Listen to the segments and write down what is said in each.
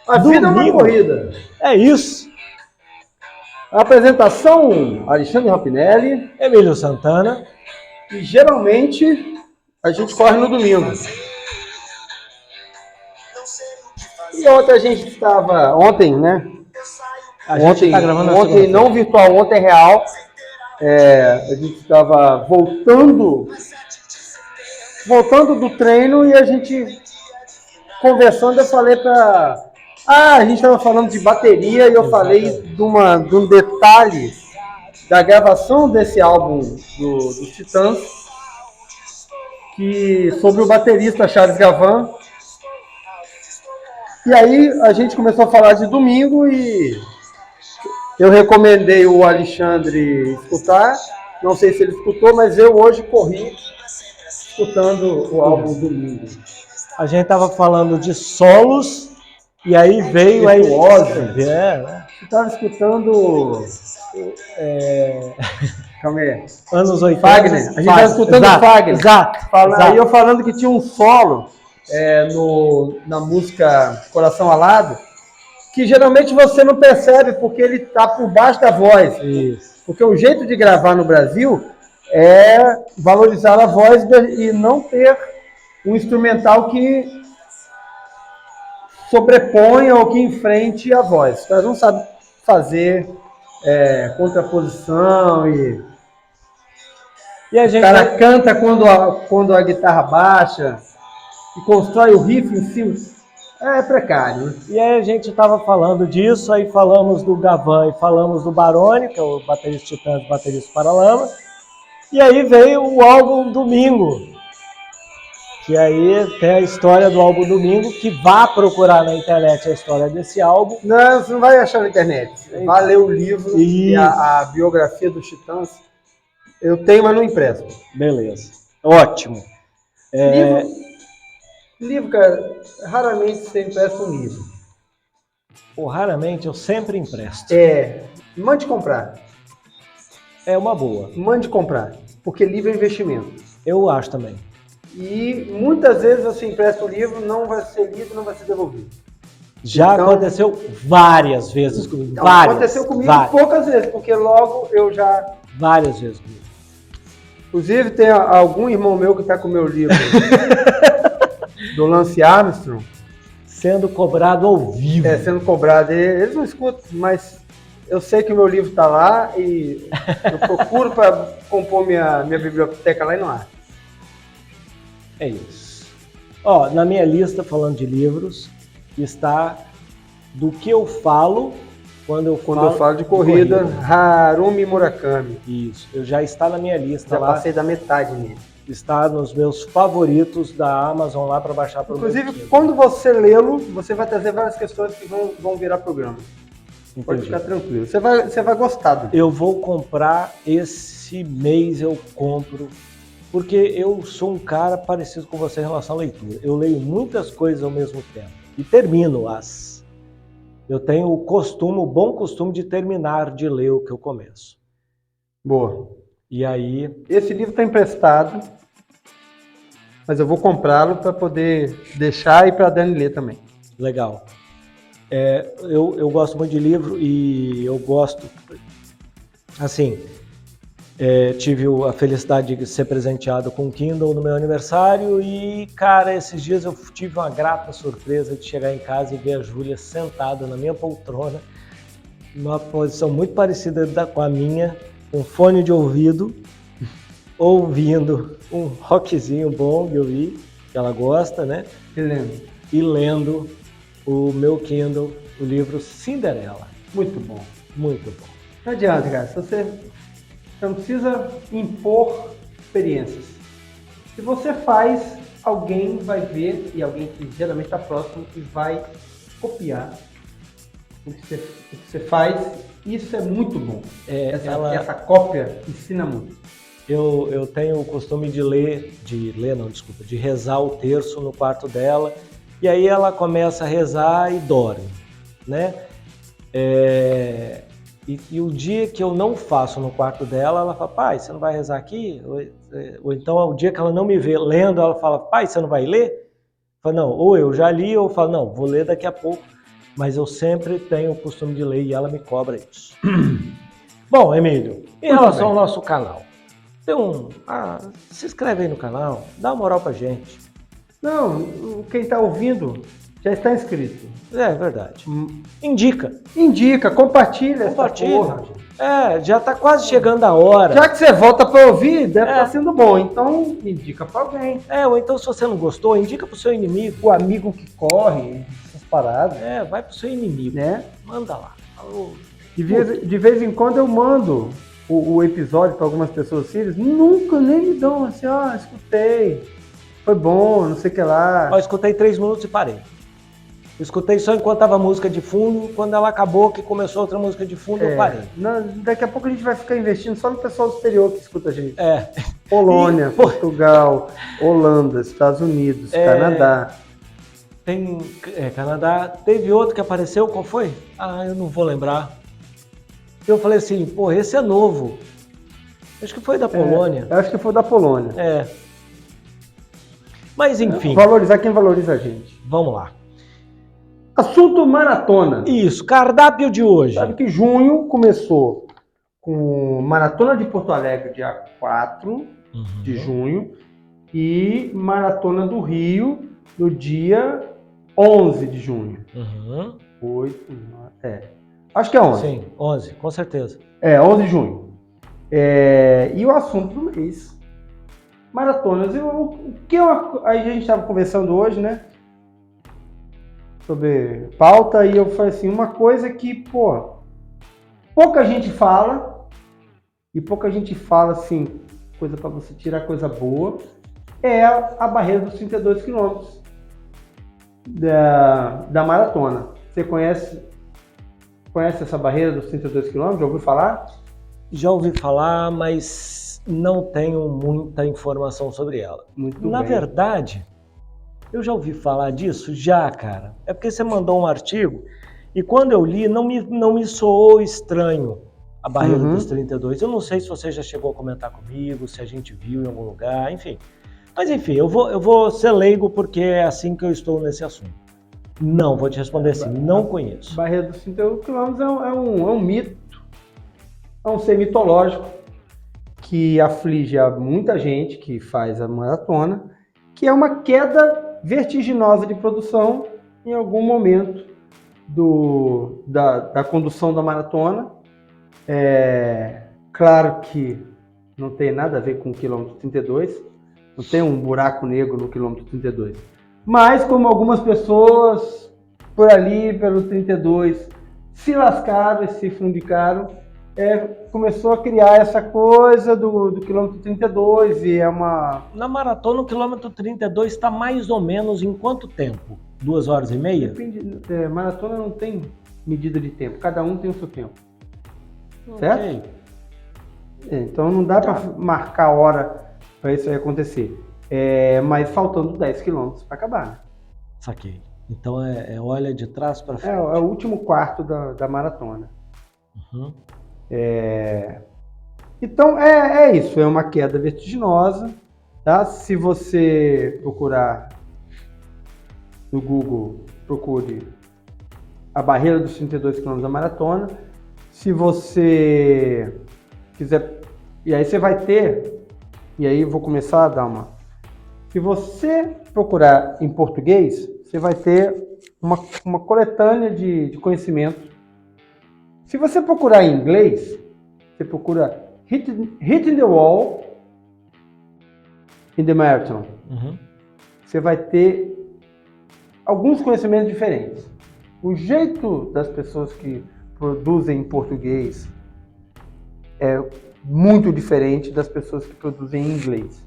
A vida é uma corrida. É isso. A apresentação, Alexandre Rapinelli. Emílio Santana. E geralmente a gente corre no domingo. E ontem a gente estava... Ontem, né? Ontem tá gravando ontem não virtual, ontem real. A gente estava voltando do treino e a gente conversando, eu falei para... a gente estava falando de bateria e eu falei de um detalhe da gravação desse álbum do Titãs, sobre o baterista Charles Gavan. E aí a gente começou a falar de domingo e eu recomendei o Alexandre escutar. Não sei se ele escutou, mas eu hoje corri escutando o álbum domingo. A gente estava falando de solos e aí veio a virtuose. Né? Eu estava escutando... Calma aí. Anos 80. Fagner. A gente estava escutando Fagner. Exato. Aí eu falando que tinha um solo na música Coração Alado, que geralmente você não percebe porque ele está por baixo da voz. Isso. Porque o jeito de gravar no Brasil é valorizar a voz e não ter um instrumental que sobreponha ou que enfrente a voz. Os caras não sabem fazer contraposição e a gente... O cara canta quando a guitarra baixa e constrói o riff em cima. É precário, né? E aí a gente estava falando disso, aí falamos do Gavan e falamos do Baroni, que é o baterista Titãs, baterista Paralamas. E aí veio o álbum Domingo, que aí tem a história do álbum Domingo, que vá procurar na internet a história desse álbum. Não, você não vai achar na internet. Vai ler o livro e a biografia dos Titãs. Eu tenho, mas não empresto. Beleza. Ótimo. Livro, cara, raramente você empresta um livro. Raramente, eu sempre empresto. Mande comprar. É uma boa. Mande comprar, porque livro é investimento. Eu acho também. E muitas vezes você empresta o livro, não vai ser lido, não vai ser devolvido. Já aconteceu várias vezes comigo. Aconteceu comigo poucas vezes, porque logo eu já... Várias vezes comigo. Inclusive tem algum irmão meu que está com o meu livro do Lance Armstrong. Sendo cobrado ao vivo. Sendo cobrado. Eles não escutam, mas eu sei que o meu livro está lá e eu procuro para compor minha biblioteca lá e não há. É isso. Na minha lista, falando de livros, está Do Que Eu Falo quando eu falo de corrida, Harumi Murakami. Isso, já está na minha lista. Já passei da metade nele. Está nos meus favoritos da Amazon lá para baixar para o Inclusive, quando você lê-lo, você vai trazer várias questões que vão virar programa. Entendi. Pode ficar tranquilo. Você vai gostar do livro. Eu vou comprar esse mês, eu compro, porque eu sou um cara parecido com você em relação à leitura. Eu leio muitas coisas ao mesmo tempo e termino-as. Eu tenho o bom costume de terminar de ler o que eu começo. Boa. E aí... Esse livro está emprestado, mas eu vou comprá-lo para poder deixar e para a Dani ler também. Legal. Eu gosto muito de livro e eu gosto... Assim, tive a felicidade de ser presenteado com o Kindle no meu aniversário e, cara, esses dias eu tive uma grata surpresa de chegar em casa e ver a Júlia sentada na minha poltrona, numa posição muito parecida com a minha, com fone de ouvido, ouvindo um rockzinho bom que eu vi, que ela gosta, né? E lendo o meu Kindle, o livro Cinderela. Muito bom. Muito bom. Não adianta, cara. Você não precisa impor experiências. Se você faz, alguém vai ver, e alguém que geralmente está próximo, e vai copiar o que você faz. Isso é muito bom. Essa cópia ensina muito. Eu tenho o costume de rezar o terço no quarto dela, e aí ela começa a rezar e dorme, né? E o dia que eu não faço no quarto dela, ela fala, pai, você não vai rezar aqui? Ou então, o dia que ela não me vê lendo, ela fala, pai, você não vai ler? Falo, não, ou eu já li, ou eu falo, não, vou ler daqui a pouco, mas eu sempre tenho o costume de ler e ela me cobra isso. Bom, Emílio, em relação ao nosso canal, se inscreve aí no canal, dá uma moral pra gente. Não, quem está ouvindo já está inscrito. É verdade. Indica. Indica, compartilha. Compartilha. Já tá quase chegando a hora. Já que você volta para ouvir, deve estar sendo bom. Então, indica para alguém. Ou então, se você não gostou, indica pro seu inimigo. O amigo que corre, essas paradas. Vai pro seu inimigo. Né? Manda lá. De vez em quando eu mando o episódio para algumas pessoas assim, eles nunca nem me dão assim, escutei. Foi bom, não sei o que lá. Eu escutei 3 minutos e parei. Eu escutei só enquanto tava a música de fundo, quando ela acabou, que começou outra música de fundo, eu parei. Daqui a pouco a gente vai ficar investindo só no pessoal do exterior que escuta a gente. Polônia, Portugal, Holanda, Estados Unidos, Canadá. Canadá. Teve outro que apareceu, qual foi? Eu não vou lembrar. Eu falei assim, esse é novo. Acho que foi da Polônia. Acho que foi da Polônia. Mas enfim. Valorizar quem valoriza a gente. Vamos lá. Assunto maratona. Isso, cardápio de hoje. Sabe que junho começou com Maratona de Porto Alegre, dia 4 de junho, e Maratona do Rio, no dia 11 de junho. 8, 9, acho que é 11. Sim, 11, com certeza. 11 de junho. E o assunto do mês. Maratonas. A gente estava conversando hoje, né? Sobre pauta, e eu falei assim, uma coisa que, pouca gente fala, e pouca gente fala assim, coisa para você tirar coisa boa, é a barreira dos 32 quilômetros da maratona. Você conhece essa barreira dos 32 quilômetros? Já ouviu falar? Já ouvi falar, mas não tenho muita informação sobre ela. Na verdade, eu já ouvi falar disso? Já, cara. É porque você mandou um artigo e quando eu li não me soou estranho a barreira dos 32. Eu não sei se você já chegou a comentar comigo, se a gente viu em algum lugar, enfim. Mas enfim, eu vou ser leigo porque é assim que eu estou nesse assunto. Não, vou te responder assim, não conheço. Barreira dos 31 quilômetros é um mito, é um ser mitológico que aflige a muita gente que faz a maratona, que é uma queda vertiginosa de produção em algum momento da condução da maratona. Claro que não tem nada a ver com o quilômetro 32, não tem um buraco negro no quilômetro 32. Mas como algumas pessoas por ali, pelo 32, se lascaram e se fundicaram, começou a criar essa coisa do quilômetro 32 e Na maratona, o quilômetro 32 está mais ou menos em quanto tempo? 2 horas e meia? Depende, maratona não tem medida de tempo, cada um tem o seu tempo. Certo? Então não dá para marcar a hora para isso aí acontecer. Mas faltando 10 quilômetros para acabar. Né? Saquei. Então olha de trás para frente. É o último quarto da maratona. Então é isso, é uma queda vertiginosa. Tá? Se você procurar no Google, procure a barreira dos 32 km da maratona. Se você quiser, e aí você vai ter, e aí eu vou começar a dar uma. Se você procurar em português, você vai ter uma coletânea de conhecimento. Se você procurar em inglês, você procura Hitting the Wall in the Marathon. Você vai ter alguns conhecimentos diferentes. O jeito das pessoas que produzem em português é muito diferente das pessoas que produzem em inglês.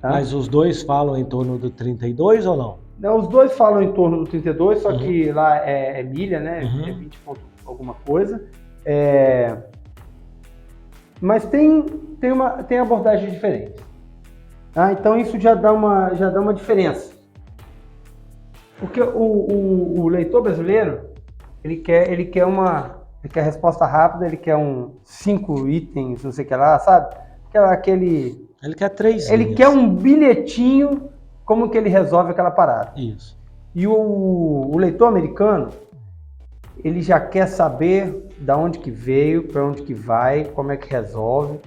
Tá? Mas os dois falam em torno do 32 ou não? Não, os dois falam em torno do 32, só que lá é milha, né? É 20 ponto alguma coisa. Mas tem abordagem diferente. Tá? Então isso já dá uma diferença. Porque o leitor brasileiro, ele quer a resposta rápida, ele quer 5 itens, não sei o que lá, sabe? Ele quer 3 Ele quer um bilhetinho como que ele resolve aquela parada. Isso. E o leitor americano, ele já quer saber da onde que veio, para onde que vai, como é que resolve.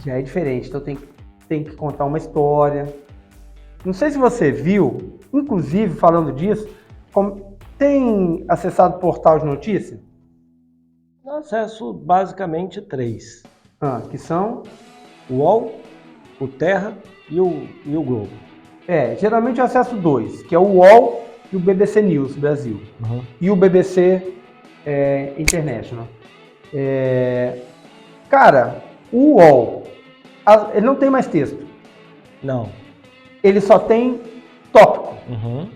Já é diferente, então tem que contar uma história. Não sei se você viu, inclusive falando disso, tem acessado o portal de notícia? Eu acesso basicamente 3. Que são? O UOL, o Terra e o Globo. Geralmente eu acesso 2, que é o UOL e o BBC News Brasil. Uhum. E o BBC International. Cara, o UOL, ele não tem mais texto. Não. Ele só tem tópico. Uhum.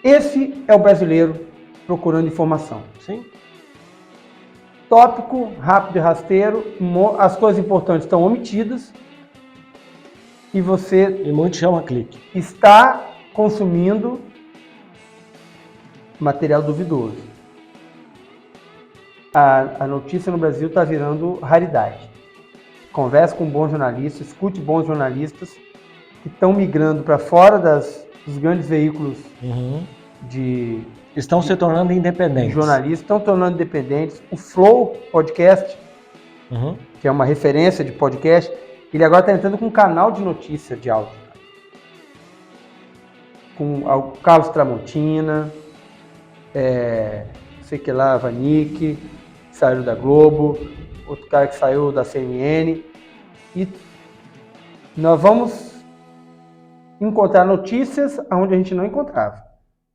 Esse é o brasileiro procurando informação. Sim. Tópico, rápido e rasteiro, as coisas importantes estão omitidas e você E muito chama clique. está consumindo material duvidoso. A notícia no Brasil está virando raridade. Converse com bons jornalistas, escute bons jornalistas que estão migrando para fora dos grandes veículos Estão se tornando independentes. Jornalistas estão tornando independentes. O Flow Podcast, que é uma referência de podcast, ele agora está entrando com um canal de notícia de áudio. Com o Carlos Tramontina, sei que lá, Vanik, que saiu da Globo, outro cara que saiu da CNN. E nós vamos encontrar notícias onde a gente não encontrava.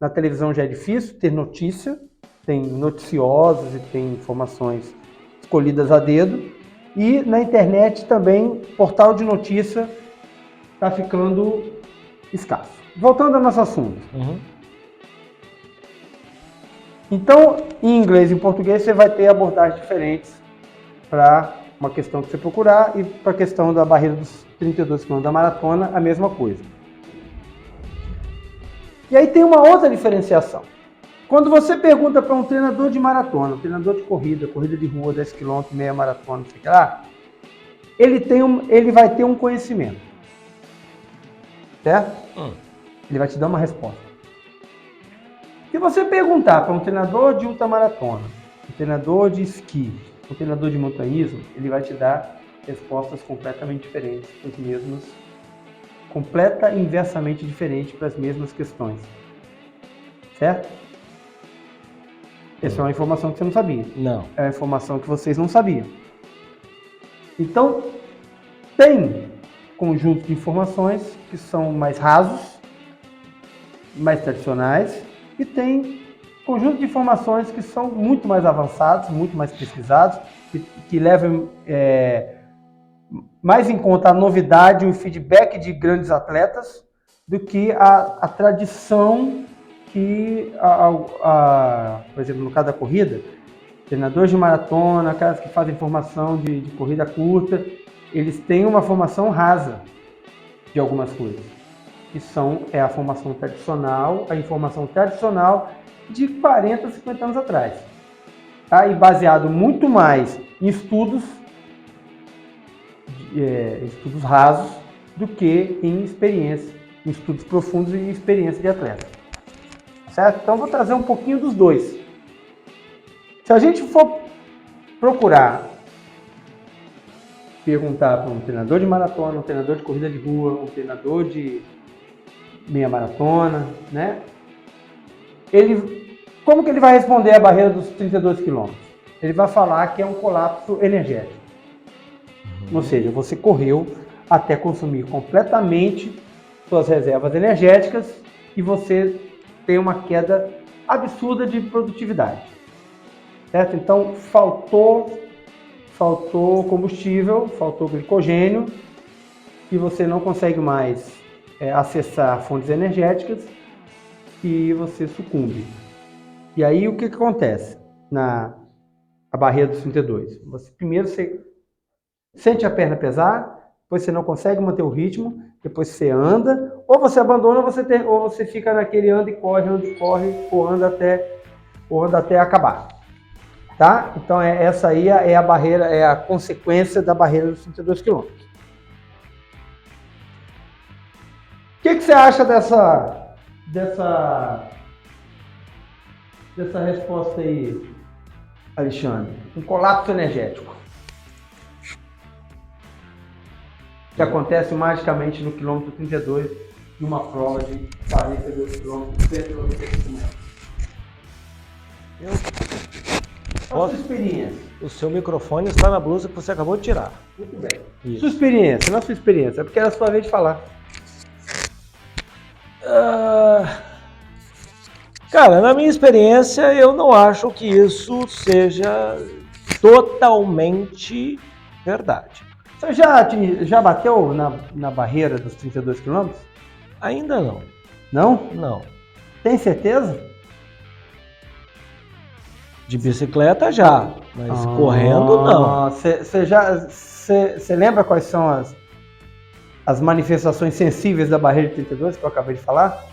Na televisão já é difícil ter notícia, tem noticiosos e tem informações escolhidas a dedo. E na internet também, portal de notícia está ficando escasso. Voltando ao nosso assunto. Então, em inglês e em português, você vai ter abordagens diferentes para uma questão que você procurar e para a questão da barreira dos 32 km da maratona, a mesma coisa. E aí tem uma outra diferenciação. Quando você pergunta para um treinador de maratona, um treinador de corrida de rua, 10 km, meia maratona, não sei o que lá, ele vai ter um conhecimento. Certo? Ele vai te dar uma resposta. Se você perguntar para um treinador de ultramaratona, um treinador de esqui, um treinador de montanhismo, ele vai te dar respostas completamente diferentes, inversamente diferente para as mesmas questões. Certo? Essa é uma informação que você não sabia. Não. É uma informação que vocês não sabiam. Então, tem conjunto de informações que são mais rasos, mais tradicionais, e tem conjunto de informações que são muito mais avançados, muito mais pesquisados, que levam mais em conta a novidade e o feedback de grandes atletas do que a tradição que, por exemplo, no caso da corrida, treinadores de maratona, caras que fazem formação de corrida curta, eles têm uma formação rasa de algumas coisas, que é a formação tradicional, a informação tradicional de 40, 50 anos atrás. Tá? E baseado muito mais em estudos rasos do que em experiência, em estudos profundos e experiência de atleta. Certo? Então vou trazer um pouquinho dos dois. Se a gente for procurar perguntar para um treinador de maratona, um treinador de corrida de rua, um treinador de meia maratona, né? Como que ele vai responder a barreira dos 32 quilômetros? Ele vai falar que é um colapso energético. Ou seja, você correu até consumir completamente suas reservas energéticas e você tem uma queda absurda de produtividade. Certo? Então, faltou combustível, faltou glicogênio e você não consegue mais acessar fontes energéticas e você sucumbe. E aí, o que acontece a barreira dos 32? Primeiro você sente a perna pesar, depois você não consegue manter o ritmo, depois você anda, ou você abandona, ou você fica naquele anda e corre, ou anda até acabar. Tá? Então essa aí é a barreira, é a consequência da barreira dos 32 km. O que você acha dessa resposta aí, Alexandre? Um colapso energético. Que acontece magicamente no quilômetro 32 de uma prova de 42 quilômetros, 195 metros. Qual a sua experiência? O seu microfone está na blusa que você acabou de tirar. Muito bem. Isso. Sua experiência, não a sua experiência, é porque era a sua vez de falar. Cara, na minha experiência, eu não acho que isso seja totalmente verdade. Você já bateu na barreira dos 32 quilômetros? Ainda não. Não? Não. Tem certeza? De bicicleta já, mas correndo não. Você lembra quais são as manifestações sensíveis da barreira de 32 que eu acabei de falar?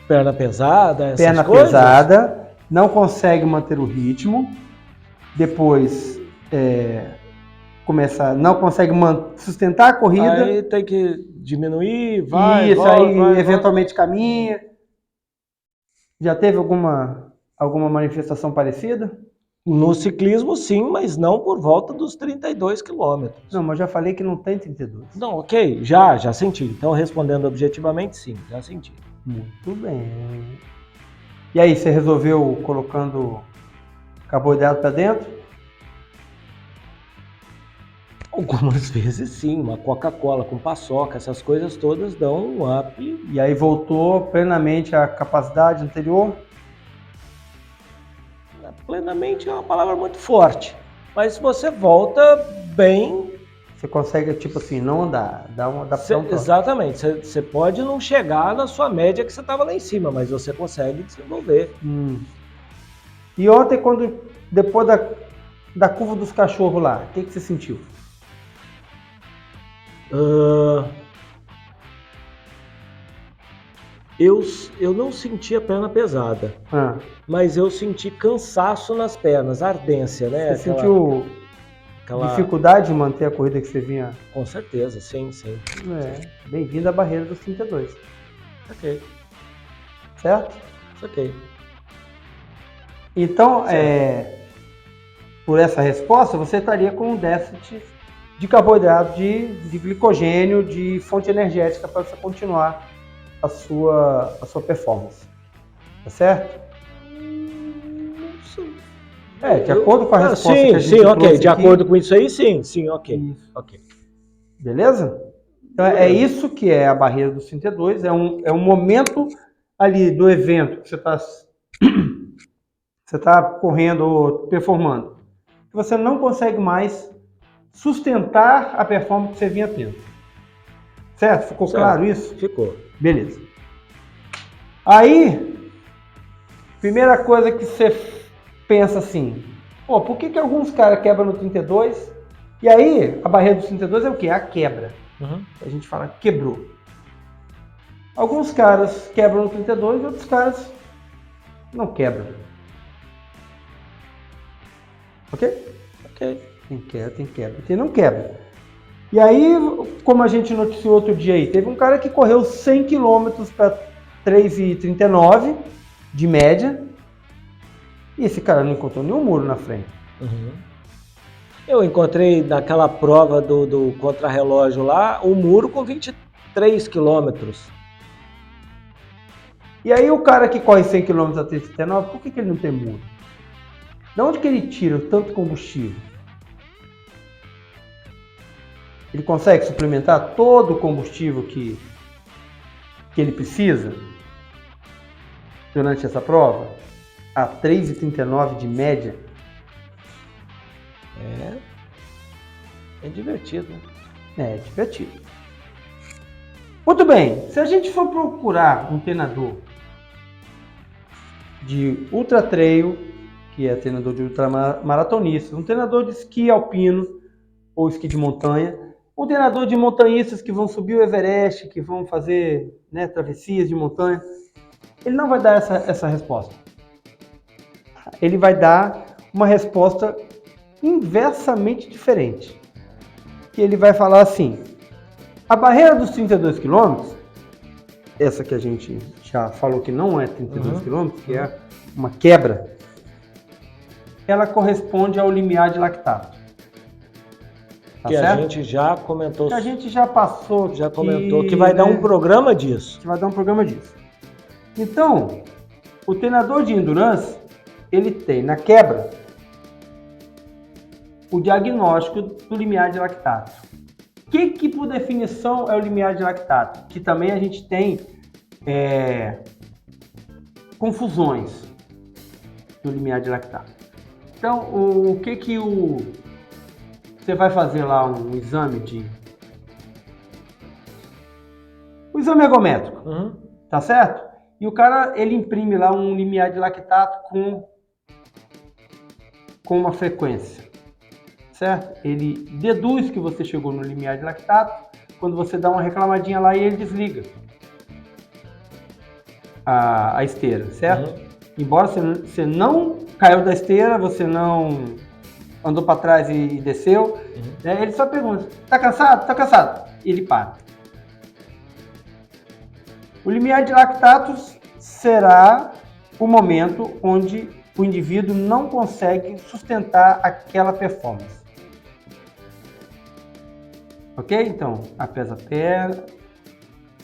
Perna pesada, essas Perna coisas? pesada, não consegue manter o ritmo, depois não consegue sustentar a corrida. Aí tem que diminuir, vai, isso, volta, aí vai, eventualmente caminha. Já teve alguma manifestação parecida? No ciclismo sim, mas não por volta dos 32 quilômetros. Não, mas eu já falei que não tem 32. Não, ok, já senti. Então, respondendo objetivamente, sim, já senti. Muito bem. E aí, você resolveu colocando carboidrato para dentro? Algumas vezes sim, uma Coca-Cola com paçoca, essas coisas todas dão um up. E aí voltou plenamente à capacidade anterior? Plenamente é uma palavra muito forte, mas você volta bem. Você consegue, tipo assim, não andar, dar uma adaptação. Exatamente, você pode não chegar na sua média que você estava lá em cima, mas você consegue desenvolver. E ontem, depois da curva dos cachorros lá, o que você sentiu? Eu não senti a perna pesada, mas eu senti cansaço nas pernas, ardência, né? Você sentiu dificuldade de manter a corrida que você vinha? Com certeza, sim. Bem-vindo à barreira dos 32. Ok. Certo? Ok. Então, por essa resposta, você estaria com um déficit de carboidrato, de glicogênio, de fonte energética para você continuar a sua performance. Tá certo? De acordo com a resposta que a gente trouxe ok. De aqui, acordo com isso aí, sim, ok. Isso. Ok. Beleza? Então é isso que é a barreira dos 32, é um momento ali do evento que você está correndo ou performando, que você não consegue mais sustentar a performance que você vinha tendo. Certo? Ficou claro isso? Ficou. Beleza. Aí, primeira coisa que você pensa assim, por que alguns caras quebram no 32? E aí, a barreira dos 32 é o quê? A quebra. A gente fala quebrou. Alguns caras quebram no 32 e outros caras não quebram. Ok? Ok. Tem quebra. Tem não quebra. E aí, como a gente noticiou outro dia aí, teve um cara que correu 100 km para 3,39 de média. E esse cara não encontrou nenhum muro na frente. Eu encontrei naquela prova do contrarrelógio lá, um muro com 23 quilômetros. E aí o cara que corre 100 km a 3,39, por que ele não tem muro? De onde que ele tira tanto combustível? Ele consegue suplementar todo o combustível que ele precisa durante essa prova? A 3,39 de média? É divertido. É divertido. Muito bem, se a gente for procurar um treinador de ultra trail, que é treinador de ultramaratonistas, um treinador de esqui alpino ou esqui de montanha, um treinador de montanhistas que vão subir o Everest, que vão fazer travessias de montanha, ele não vai dar essa resposta. Ele vai dar uma resposta inversamente diferente. Que ele vai falar assim, A barreira dos 32 quilômetros, essa que a gente já falou que não é 32 quilômetros, que é uma quebra, ela corresponde ao limiar de lactato. Tá que certo? a gente já comentou. Que a gente já passou. Já comentou que vai dar um programa disso. Que vai dar um programa disso. Então, o treinador de endurance, ele tem na quebra o diagnóstico do limiar de lactato. O que por definição é o limiar de lactato? Que também a gente tem confusões do limiar de lactato. Então, o que você vai fazer lá um exame um exame ergométrico, tá certo? E o cara, ele imprime lá um limiar de lactato com uma frequência, certo? Ele deduz que você chegou no limiar de lactato quando você dá uma reclamadinha lá e ele desliga a esteira, certo? Embora você não caiu da esteira, você não andou para trás e desceu, né? Ele só pergunta, tá cansado? Tá cansado. E ele para. O limiar de lactatos será o momento onde o indivíduo não consegue sustentar aquela performance. Ok? Então, apesa a perna,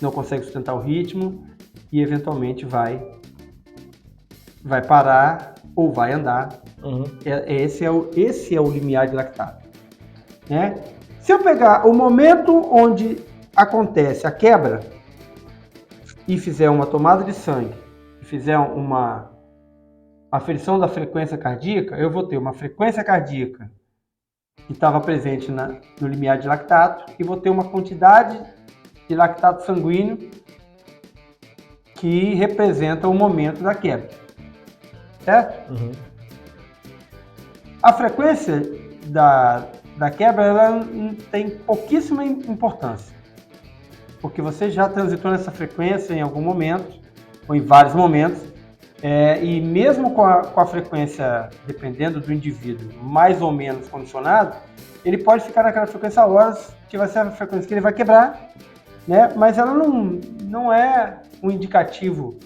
não consegue sustentar o ritmo e eventualmente vai parar ou vai andar. Esse é o limiar de lactato, né? Se eu pegar o momento onde acontece a quebra e fizer uma tomada de sangue, e fizer uma aferição da frequência cardíaca, eu vou ter uma frequência cardíaca que estava presente no limiar de lactato e vou ter uma quantidade de lactato sanguíneo que representa o momento da quebra, certo? A frequência da quebra ela tem pouquíssima importância, porque você já transitou nessa frequência em algum momento, ou em vários momentos, e mesmo com a frequência, dependendo do indivíduo, mais ou menos condicionado, ele pode ficar naquela frequência horas, que vai ser a frequência que ele vai quebrar, né? Mas ela não é um indicativo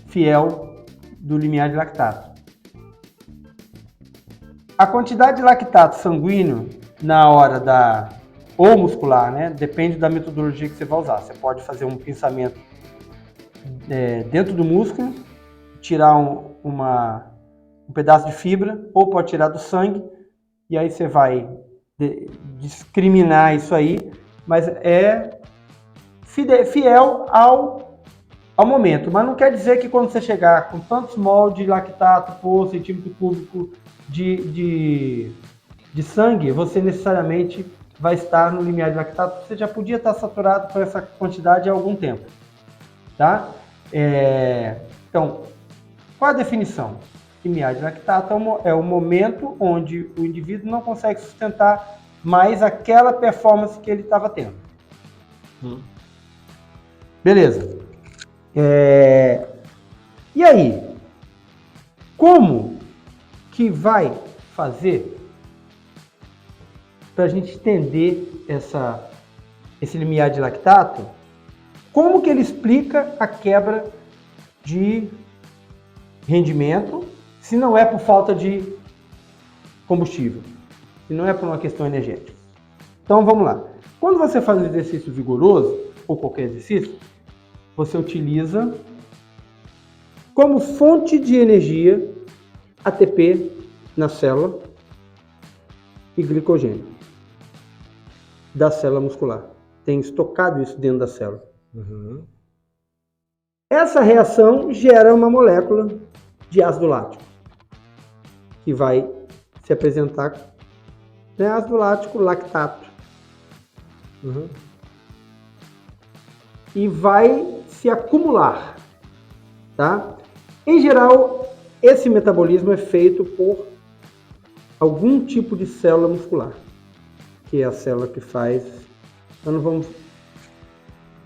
fiel do limiar de lactato. A quantidade de lactato sanguíneo na hora ou muscular, né? Depende da metodologia que você vai usar. Você pode fazer um pinçamento dentro do músculo, tirar um pedaço de fibra, ou pode tirar do sangue, e aí você vai discriminar isso aí, mas é fiel ao momento. Mas não quer dizer que quando você chegar com tantos mol de lactato por centímetro cúbico de sangue, você necessariamente vai estar no limiar de lactato. Você já podia estar saturado por essa quantidade há algum tempo, tá? Então, qual a definição? Limiar de lactato é o momento onde o indivíduo não consegue sustentar mais aquela performance que ele estava tendo. Beleza. E aí? Como que vai fazer para a gente entender esse limiar de lactato? Como que ele explica a quebra de rendimento, se não é por falta de combustível, se não é por uma questão energética? Então vamos lá. Quando você faz um exercício vigoroso, ou qualquer exercício, você utiliza como fonte de energia ATP na célula e glicogênio da célula muscular. Tem estocado isso dentro da célula. Essa reação gera uma molécula de ácido lático, que vai se apresentar, né, ácido lático, lactato. E vai se acumular, tá? Em geral, esse metabolismo é feito por algum tipo de célula muscular, que é a célula que faz... Então não vamos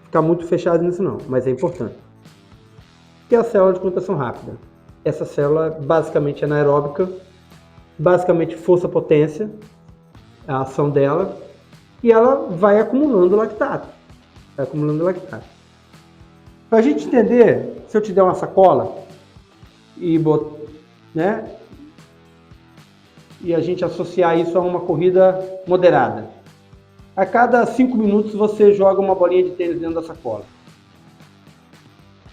ficar muito fechado nisso não, mas é importante. Que é a célula de contração rápida. Essa célula basicamente é anaeróbica, basicamente força-potência, a ação dela, e ela vai acumulando lactato. Vai acumulando lactato. Para a gente entender, se eu te der uma sacola e né, e a gente associar isso a uma corrida moderada. A cada 5 minutos você joga uma bolinha de tênis dentro da sacola.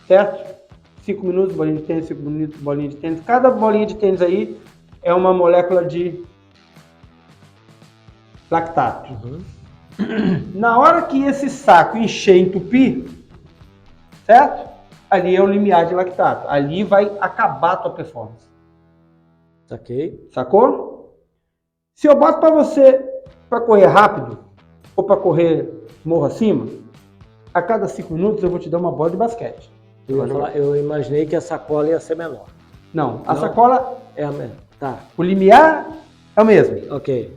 Certo? 5 minutos, bolinha de tênis, 5 minutos, bolinha de tênis. Cada bolinha de tênis aí é uma molécula de lactato. Uhum. Na hora que esse saco encher e entupir, certo? Ali é o limiar de lactato. Ali vai acabar a tua performance. Ok. Sacou? Se eu boto para você para correr rápido ou para correr morro acima, a cada 5 minutos eu vou te dar uma bola de basquete. Eu imaginei que a sacola ia ser menor. Não, a sacola, É a mesma. Tá. o limiar é o mesmo. Ok.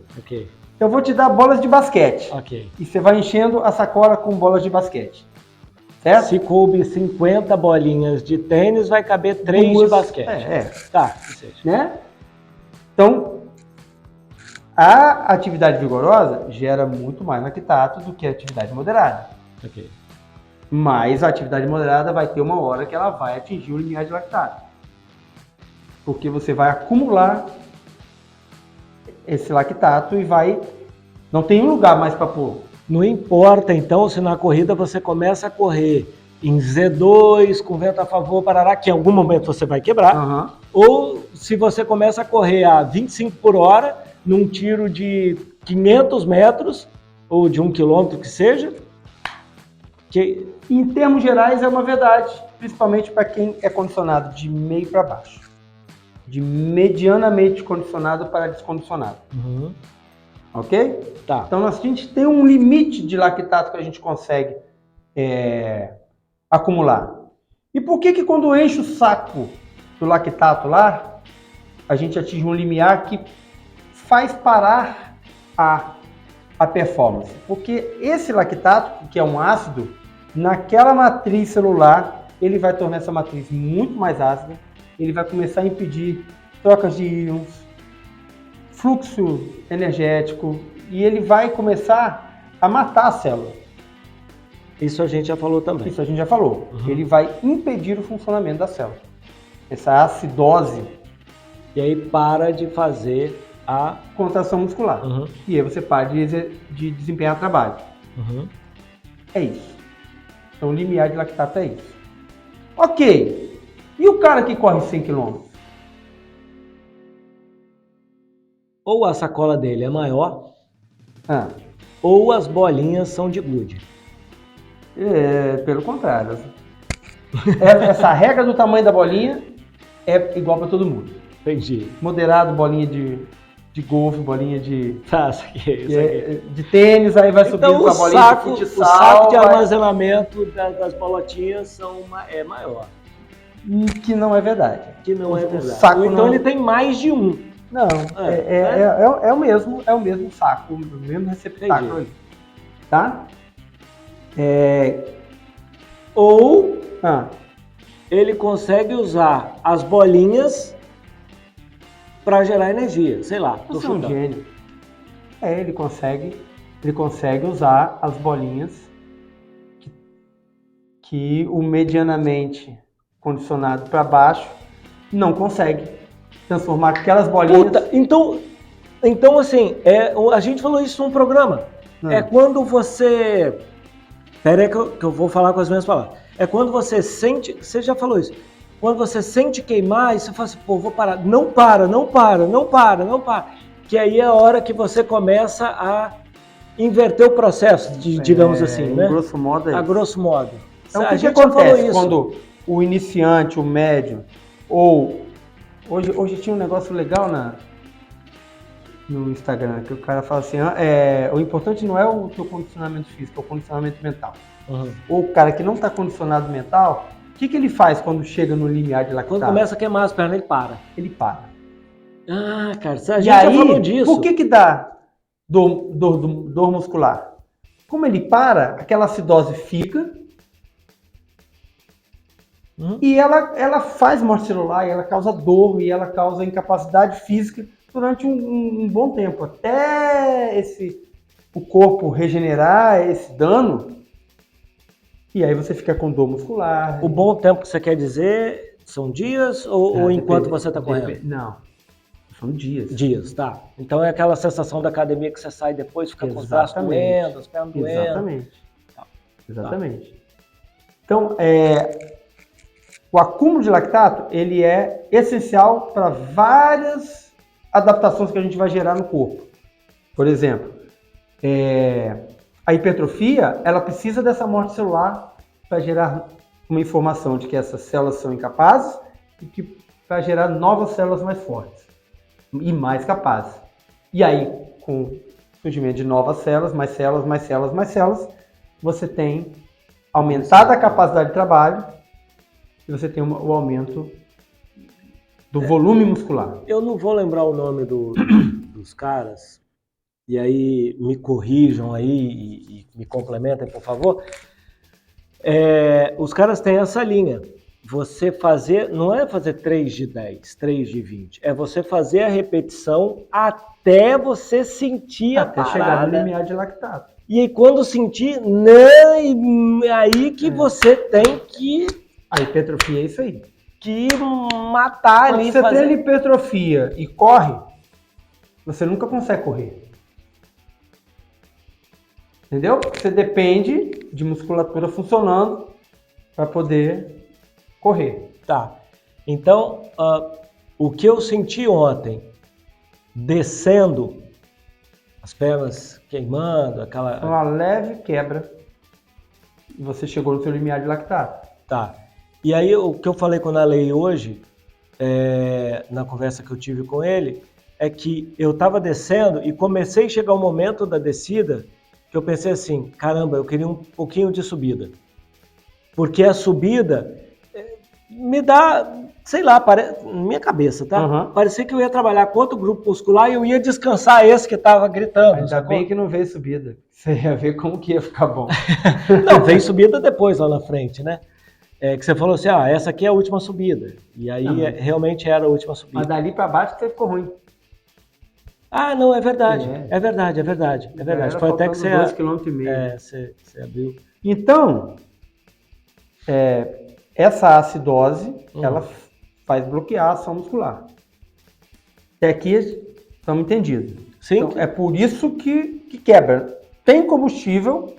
Eu vou te dar bolas de basquete. Ok. E você vai enchendo a sacola com bolas de basquete. Certo? Se coube 50 bolinhas de tênis, vai caber 3 de basquete. Tá, que seja. Né? Então, a atividade vigorosa gera muito mais lactato do que a atividade moderada. Ok. Mas a atividade moderada vai ter uma hora que ela vai atingir o limiar de lactato. Porque você vai acumular esse lactato e não tem um lugar mais para pôr. Não importa, então, se na corrida você começa a correr em Z2, com vento a favor, parará, que em algum momento você vai quebrar, ou se você começa a correr a 25 por hora, num tiro de 500 metros, ou de 1 quilômetro que seja, que em termos gerais é uma verdade, principalmente para quem é condicionado de meio para baixo. De medianamente condicionado para descondicionado. Uhum. Ok? Tá. Então a gente tem um limite de lactato que a gente consegue acumular. E por que quando enche o saco do lactato lá, a gente atinge um limiar que faz parar a performance? Porque esse lactato, que é um ácido, naquela matriz celular, ele vai tornar essa matriz muito mais ácida, ele vai começar a impedir trocas de íons, fluxo energético, e ele vai começar a matar a célula. Isso a gente já falou também. Isso a gente já falou. Uhum. Ele vai impedir o funcionamento da célula. Essa acidose. E aí para de fazer a contração muscular. Uhum. E aí você para de desempenhar trabalho. Uhum. É isso. Então o limiar de lactato é isso. Ok. E o cara que corre 100 km? Ou a sacola dele é maior, ou as bolinhas são de gude. Pelo contrário. Essa regra do tamanho da bolinha é igual para todo mundo. Entendi. Moderado, bolinha de golfe, bolinha de tênis, aí vai subindo então, com a bolinha de futsal. O saco de armazenamento das bolotinhas é maior. Que não é verdade. Que não é verdade. Saco então ele tem mais de um. Não, é o mesmo saco, o mesmo receptáculo ali. Tá? Ou ele consegue usar as bolinhas para gerar energia, sei lá. Você é um gênio. Ele consegue usar as bolinhas que o medianamente condicionado para baixo não consegue transformar aquelas bolinhas. Então assim, a gente falou isso num programa. É quando você... Pera aí que eu vou falar com as minhas palavras. É quando você sente... Você já falou isso. Quando você sente queimar, e você fala assim, pô, vou parar. Não para. Que aí é a hora que você começa a inverter o processo, digamos assim, né? Grosso modo é isso. A grosso modo. Então, o que acontece quando o iniciante, o médio, ou... Hoje tinha um negócio legal no Instagram, que o cara fala assim, o importante não é o teu condicionamento físico, é o condicionamento mental. Uhum. Ou o cara que não está condicionado mental, o que ele faz quando chega no limiar de lactato? Quando começa a queimar as pernas, ele para. Ele para. Ah, cara, a gente já falou disso. Por que dá dor muscular? Como ele para, aquela acidose fica, e ela faz morte celular, e ela causa dor, e ela causa incapacidade física durante um bom tempo, até o corpo regenerar esse dano, e aí você fica com dor muscular. O bom tempo que você quer dizer são dias ou enquanto você está correndo? Não, são dias. Dias, tá. Então é aquela sensação da academia que você sai depois, fica com os braços doendo, as pernas doendo. Exatamente. Exatamente. Então, o acúmulo de lactato, ele é essencial para várias adaptações que a gente vai gerar no corpo. Por exemplo, a hipertrofia, ela precisa dessa morte celular para gerar uma informação de que essas células são incapazes e que para gerar novas células mais fortes e mais capazes. E aí, com o surgimento de novas células, mais células, mais células, mais células, você tem aumentada a capacidade de trabalho e você tem o aumento do volume muscular. Eu não vou lembrar o nome dos caras, e aí me corrijam aí e me complementem, por favor. Os caras têm essa linha. Você fazer, não é fazer 3 de 10, 3 de 20, é você fazer a repetição até você sentir a parada. Até chegar no limiar de lactato. E aí quando sentir, aí que você tem que... A hipertrofia é isso aí. Que matar ali. Se você treina hipertrofia e corre, você nunca consegue correr. Entendeu? Você depende de musculatura funcionando para poder correr. Tá. Então, o que eu senti ontem, descendo, as pernas queimando, aquela... Uma leve quebra e você chegou no seu limiar de lactato. Tá. E aí, o que eu falei com o Nalei hoje, na conversa que eu tive com ele, é que eu estava descendo e comecei a chegar o momento da descida que eu pensei assim, caramba, eu queria um pouquinho de subida. Porque a subida me dá, sei lá, na minha cabeça, tá? Uhum. Parecia que eu ia trabalhar com outro grupo muscular e eu ia descansar esse que estava gritando. Ainda bem que não veio subida. Você ia ver como que ia ficar bom. Não, veio subida depois lá na frente, né? Que você falou assim, essa aqui é a última subida. E aí realmente era a última subida. Mas dali para baixo você ficou ruim. Ah, não, é verdade. É verdade. Foi até que você... 2,5 km. Você abriu. Então, essa acidose, ela faz bloquear a ação muscular. Até aqui estamos entendidos. Sim. Então, é por isso que quebra. Tem combustível,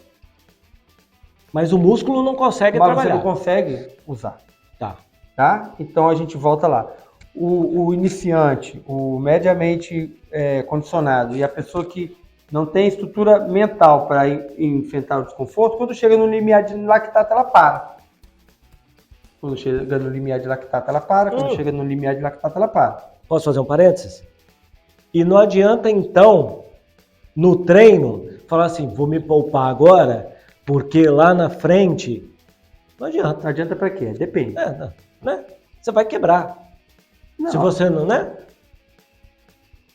mas o músculo não consegue mas trabalhar. Você não consegue usar. Tá? Então a gente volta lá. O iniciante, o mediamente condicionado e a pessoa que não tem estrutura mental para enfrentar o desconforto, quando chega no limiar de lactato, ela para. Quando chega no limiar de lactato, ela para. Quando chega no limiar de lactato, ela para. Posso fazer um parênteses? E não adianta, então, no treino, falar assim, vou me poupar agora, porque lá na frente... Não adianta. Não adianta para quê? Depende. Né? Você vai quebrar. Não. Se você não, né?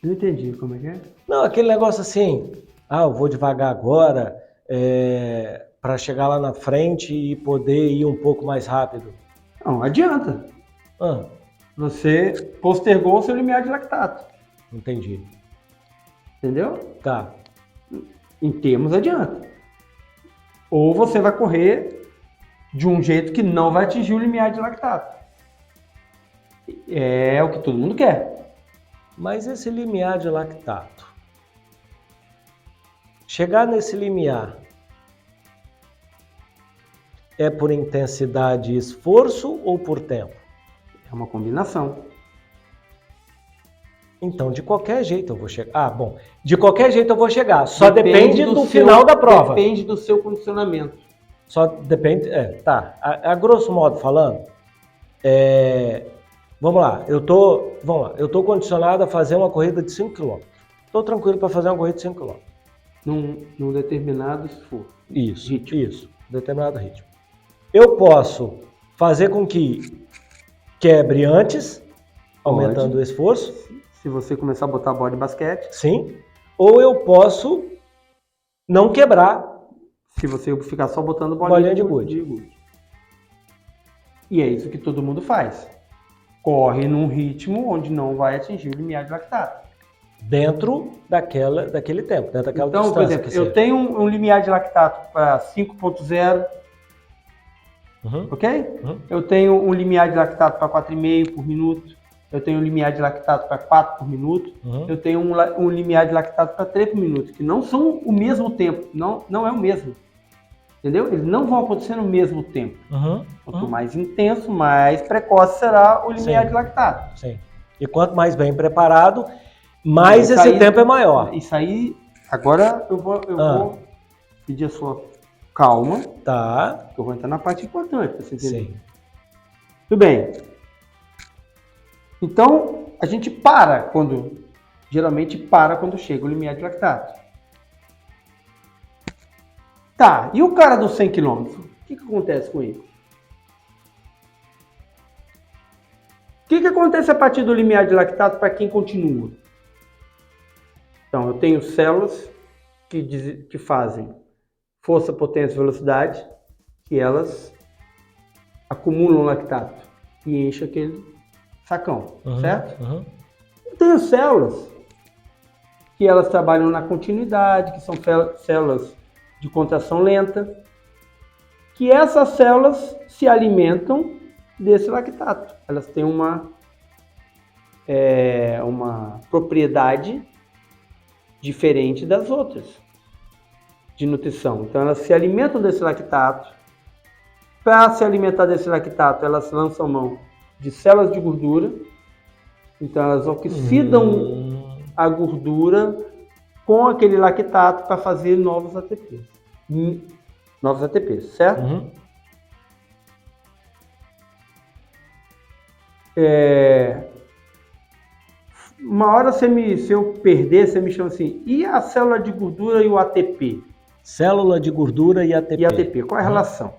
Não entendi como é que é. Não, aquele negócio assim, eu vou devagar agora para chegar lá na frente e poder ir um pouco mais rápido. Não adianta. Você postergou o seu limiar de lactato. Entendi. Entendeu? Tá. Em termos, adianta. Ou você vai correr de um jeito que não vai atingir o limiar de lactato. É o que todo mundo quer. Mas esse limiar de lactato, chegar nesse limiar é por intensidade e esforço ou por tempo? É uma combinação. Então, de qualquer jeito eu vou chegar. De qualquer jeito eu vou chegar. Só depende do final da prova. Depende do seu condicionamento. Só depende... tá. A grosso modo falando, vamos lá, eu tô condicionado a fazer uma corrida de 5 km. Estou tranquilo para fazer uma corrida de 5 km. Num determinado esforço. Isso. Determinado ritmo. Eu posso fazer com que quebre antes, aumentando o esforço. Se você começar a botar bola de basquete. Sim. Ou eu posso não quebrar. Se você ficar só botando bolinha de gude. E é isso que todo mundo faz. Corre num ritmo onde não vai atingir o limiar de lactato. dentro daquele tempo, dentro daquela Então, distância. por exemplo, eu tenho um limiar de lactato para 5.0, ok? Eu tenho um limiar de lactato para 4,5 por minuto. Eu tenho um limiar de lactato para 4 por minuto. Eu tenho um limiar de lactato para 3 por minuto, que não são o mesmo tempo, não é o mesmo. Entendeu? Eles não vão acontecer no mesmo tempo. Quanto mais intenso, mais precoce será o limiar de lactato. Sim. E quanto mais bem preparado, mais esse tempo é maior. Isso aí, agora eu vou pedir a sua calma. Tá. Eu vou entrar na parte importante para você entender. Sim. Tudo bem. Então, a gente geralmente para quando chega o limiar de lactato. Tá, e o cara dos 100 km? O que acontece com ele? O que acontece a partir do limiar de lactato para quem continua? Então, eu tenho células que fazem força, potência e velocidade, que elas acumulam lactato e enchem aquele sacão, certo? Eu tenho células que elas trabalham na continuidade, que são células de contração lenta, que essas células se alimentam desse lactato. Elas têm uma propriedade diferente das outras de nutrição. Então elas se alimentam desse lactato. Para se alimentar desse lactato, elas lançam mão de células de gordura. Então elas oxidam a gordura com aquele lactato para fazer novos ATPs. Novos ATPs, certo? Uma hora se eu perder, você me chama assim, e a célula de gordura e o ATP? Célula de gordura e ATP. E ATP, qual é a relação?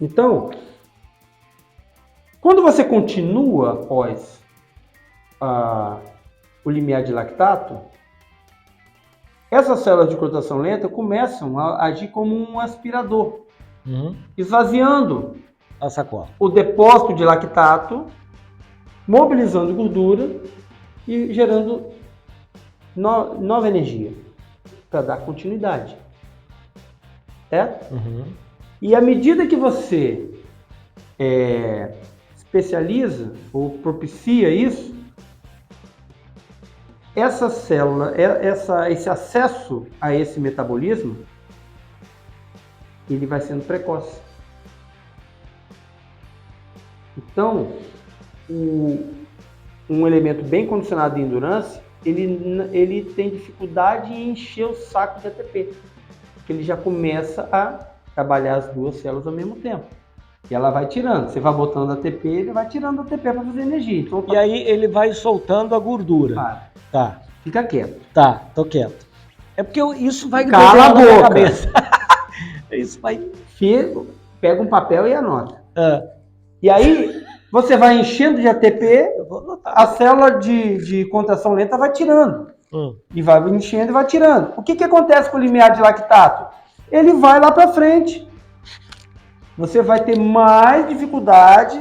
Então, quando você continua após o limiar de lactato, essas células de contração lenta começam a agir como um aspirador, esvaziando a sacola, o depósito de lactato, mobilizando gordura e gerando nova energia para dar continuidade. Certo? E à medida que você especializa ou propicia isso, essa célula, esse acesso a esse metabolismo, ele vai sendo precoce. Então, um elemento bem condicionado de endurance, ele tem dificuldade em encher o saco de ATP, porque ele já começa a trabalhar as duas células ao mesmo tempo. E ela vai tirando. Você vai botando ATP, ele vai tirando ATP para fazer energia. Então, e aí ele vai soltando a gordura. Para. Tá. Fica quieto. Tá, tô quieto. É porque isso vai cala a boca. Cabeça. Isso vai. Pega um papel e anota. E aí você vai enchendo de ATP, a célula de contração lenta vai tirando. E vai enchendo e vai tirando. O que acontece com o limiar de lactato? Ele vai lá para frente. Você vai ter mais dificuldade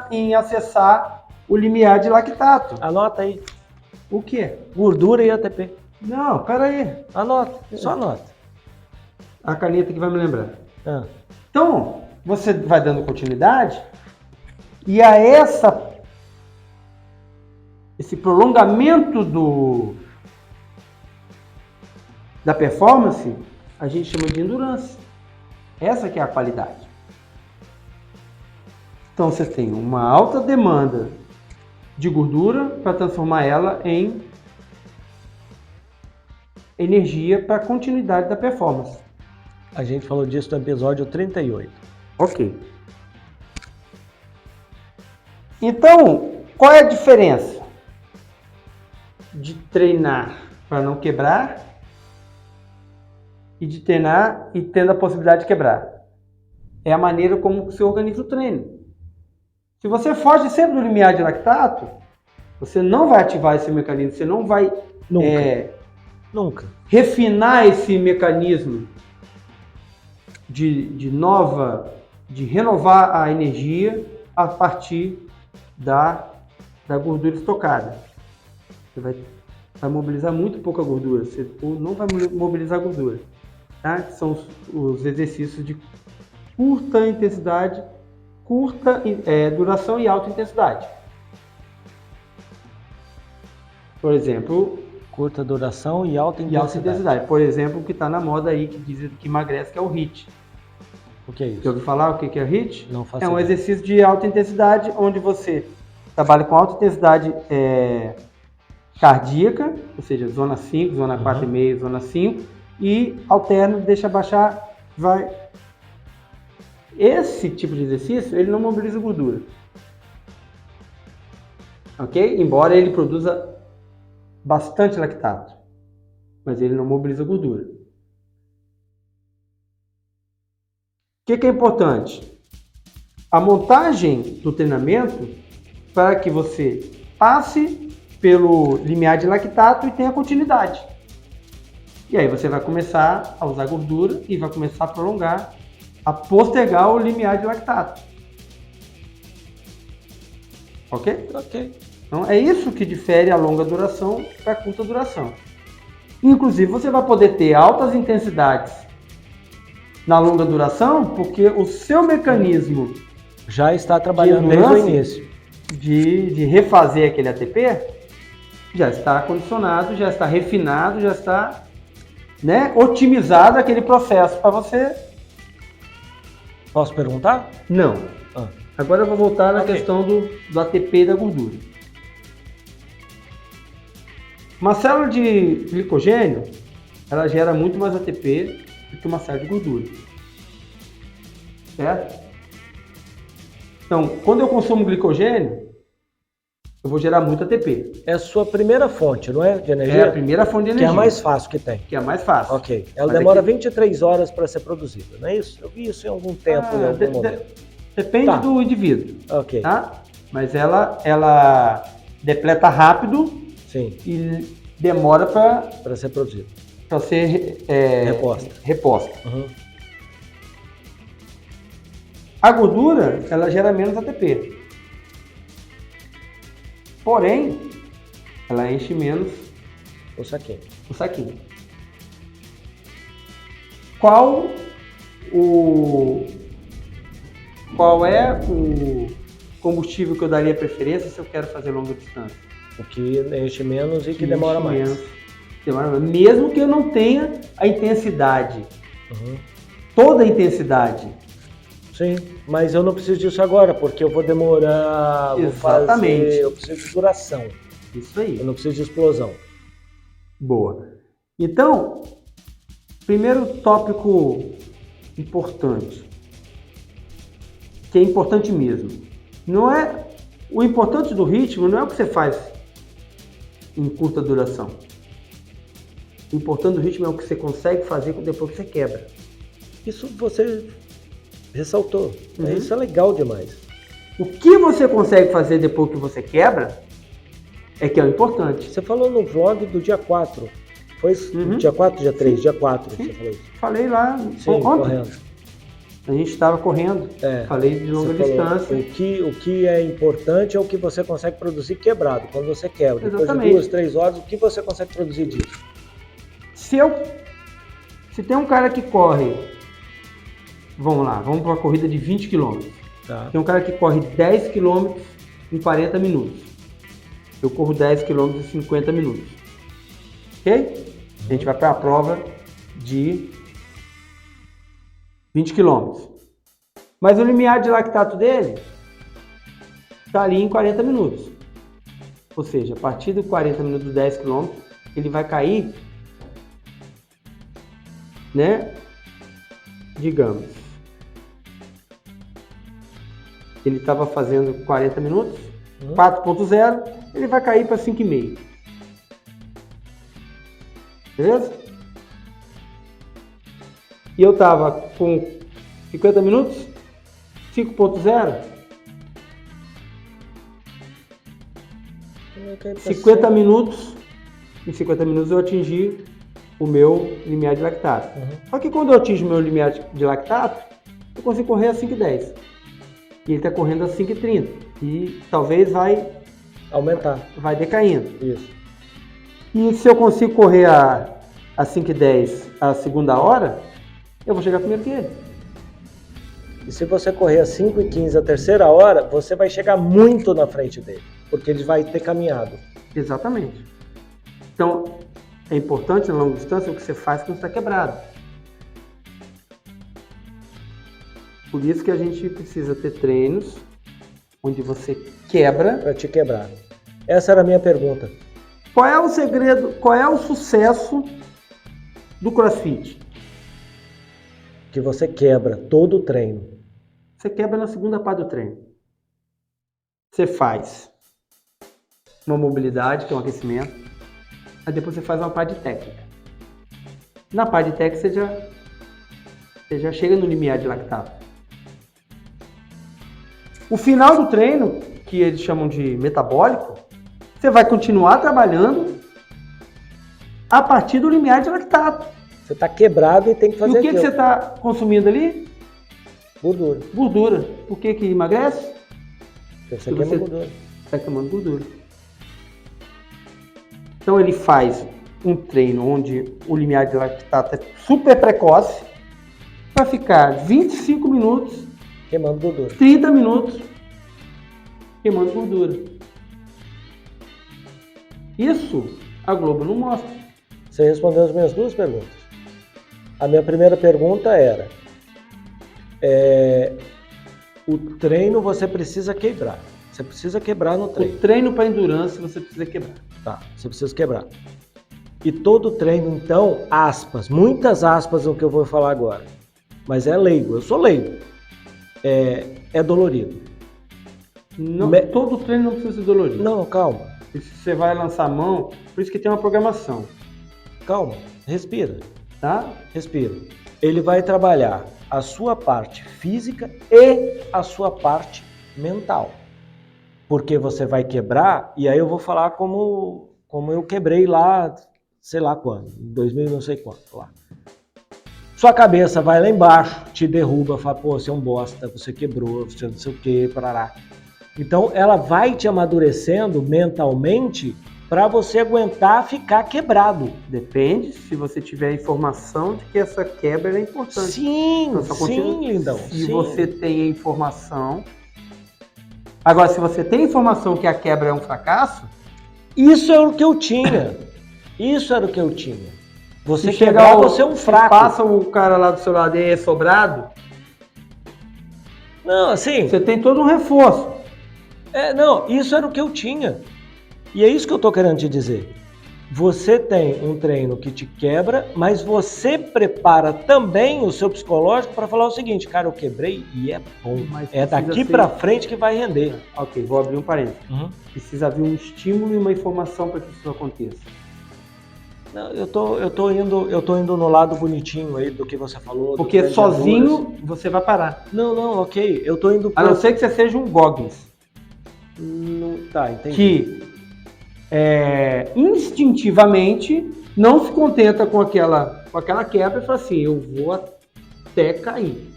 em acessar o limiar de lactato. Anota aí. O quê? Gordura e ATP. Não, peraí. Anota, só anota. A caneta que vai me lembrar. Então, você vai dando continuidade e a esse prolongamento da performance, a gente chama de endurance. Essa que é a qualidade. Então, você tem uma alta demanda de gordura para transformar ela em energia para a continuidade da performance. A gente falou disso no episódio 38. Ok. Então, qual é a diferença de treinar para não quebrar e de treinar e tendo a possibilidade de quebrar? É a maneira como você organiza o treino. Se você foge sempre do limiar de lactato, você não vai ativar esse mecanismo, você não vai Nunca. refinar esse mecanismo de renovar a energia a partir da gordura estocada. Você vai vai mobilizar muito pouca gordura. Você não vai mobilizar gordura. Tá? Que são os exercícios de curta intensidade, duração e alta intensidade. Por exemplo, curta duração e alta intensidade. Por exemplo, o que está na moda aí, que diz que emagrece, que é o HIIT. O que é isso? Já ouviu falar o que é HIIT? Não faço É um ideia. exercício de alta intensidade, onde você trabalha com alta intensidade cardíaca, ou seja, zona 5, zona 4,5, zona 5, e alterna, deixa baixar, vai. Esse tipo de exercício, ele não mobiliza gordura. Ok? Embora ele produza bastante lactato, mas ele não mobiliza gordura. O que é importante? A montagem do treinamento para que você passe pelo limiar de lactato e tenha continuidade. E aí você vai começar a usar gordura e vai começar a prolongar, a postergar o limiar de lactato. Ok? Ok. Então é isso que difere a longa duração para a curta duração. Inclusive você vai poder ter altas intensidades na longa duração, porque o seu mecanismo já está trabalhando desde o início de refazer aquele ATP já está condicionado, já está refinado, já está otimizado aquele processo para você. Posso perguntar? Não. Agora eu vou voltar na questão do ATP e da gordura. Uma célula de glicogênio, ela gera muito mais ATP do que uma célula de gordura. Certo? Então, quando eu consumo glicogênio, eu vou gerar muito ATP. É a sua primeira fonte, não é? De energia? É a primeira fonte de energia. Que é a mais fácil que tem. Que é a mais fácil. Ok. Ela demora 23 horas para ser produzida, não é isso? Eu vi isso em algum tempo, em algum momento. Depende do indivíduo. Ok. Tá? Mas ela depleta rápido. Sim. E demora para ser produzida. Para ser reposta. Uhum. A gordura, ela gera menos ATP. Porém, ela enche menos o saquinho. Qual é o combustível que eu daria preferência se eu quero fazer longa distância? O que enche menos e que demora mais. Mesmo que eu não tenha a intensidade. Toda a intensidade. Sim, mas eu não preciso disso agora, porque eu vou demorar, Exatamente. Eu preciso de duração. Isso aí. Eu não preciso de explosão. Boa. Então, primeiro tópico importante, que é importante mesmo. O importante do ritmo não é o que você faz em curta duração. O importante do ritmo é o que você consegue fazer depois que você quebra. Isso você ressaltou. Isso é legal demais. O que você consegue fazer depois que você quebra é que é o importante. Você falou no vlog do dia 4. Foi dia 4, dia 3, dia 4 você falou isso. Falei lá ontem. Correndo. A gente estava correndo. Falei de longa distância. O que é importante é o que você consegue produzir quebrado, quando você quebra. Exatamente. Depois de 2, 3 horas, o que você consegue produzir disso? Se tem um cara que corre, vamos para uma corrida de 20 km. Tá. Tem um cara que corre 10 km em 40 minutos. Eu corro 10 km em 50 minutos. Ok? A gente vai para a prova de 20 km. Mas o limiar de lactato dele está ali em 40 minutos. Ou seja, a partir dos 40 minutos dos 10 km, ele vai cair, digamos, ele estava fazendo 40 minutos, 4.0, ele vai cair para 5,5. Beleza? E eu estava com 50 minutos, 5.0, 50 minutos, em 50 minutos eu atingi o meu limiar de lactato. Só que quando eu atingo o meu limiar de lactato, eu consigo correr a 5,10. E ele está correndo a 5,30. E talvez vai aumentar. Vai decaindo. Isso. que se eu consigo correr a 5:10 a segunda hora, eu vou chegar primeiro que ele. E se você correr a 5:15 a terceira hora, você vai chegar muito na frente dele, porque ele vai ter caminhado. Exatamente. Então, é importante na longa distância o que você faz quando está quebrado. Por isso que a gente precisa ter treinos onde você quebra. Para te quebrar. Essa era a minha pergunta. Qual é o segredo, qual é o sucesso do CrossFit? Que você quebra todo o treino. Você quebra na segunda parte do treino. Você faz uma mobilidade, que é um aquecimento, aí depois você faz uma parte de técnica. Na parte de técnica você já chega no limiar de lactato. O final do treino, que eles chamam de metabólico, você vai continuar trabalhando a partir do limiar de lactato. Você está quebrado e tem que fazer E o que aquilo. você está consumindo ali? Gordura. Gordura. Por que emagrece? Você queima gordura. Está queimando gordura. Então ele faz um treino onde o limiar de lactato é super precoce para ficar 25 minutos, Queimando gordura. 30 minutos queimando gordura. Isso a Globo não mostra. Você respondeu as minhas duas perguntas. A minha primeira pergunta era: o treino você precisa quebrar. Você precisa quebrar no treino. O treino para endurance você precisa quebrar. Tá, você precisa quebrar. E todo treino, então, aspas, muitas aspas no que eu vou falar agora. Mas é leigo, eu sou leigo. É dolorido. Não, todo treino não precisa ser dolorido. Não, calma. Se você vai lançar a mão, por isso que tem uma programação. Calma, respira. Tá? Respira. Ele vai trabalhar a sua parte física e a sua parte mental. Porque você vai quebrar, e aí eu vou falar como eu quebrei lá, sei lá quando, em 2000 não sei quanto lá. Sua cabeça vai lá embaixo, te derruba, fala, pô, você é um bosta, você quebrou, você não sei o que, parará. Então ela vai te amadurecendo mentalmente para você aguentar ficar quebrado. Depende se você tiver a informação de que essa quebra é importante. Sim, Então, sim, lindão. Se sim. você tem a informação... Agora, se você tem a informação que a quebra é um fracasso... Isso é o que eu tinha. Isso era o que eu tinha. Você se quebrar, chegar você é um fraco. Passa o cara lá do seu lado e é sobrado... Não, assim... Você tem todo um reforço. Não, isso era o que eu tinha. E é isso que eu tô querendo te dizer. Você tem um treino que te quebra, mas você prepara também o seu psicológico para falar o seguinte, cara, eu quebrei e é bom. Mas É daqui para frente que vai render. Ok, vou abrir um parênteses. Precisa haver um estímulo e uma informação para que isso aconteça. Não, eu tô indo no lado bonitinho aí do que você falou. Porque sozinho você vai parar. Não, ok. Eu tô indo... A não ser que você seja um Goggins. Não, tá, entendi. Que instintivamente não se contenta com aquela quebra e fala assim, eu vou até cair.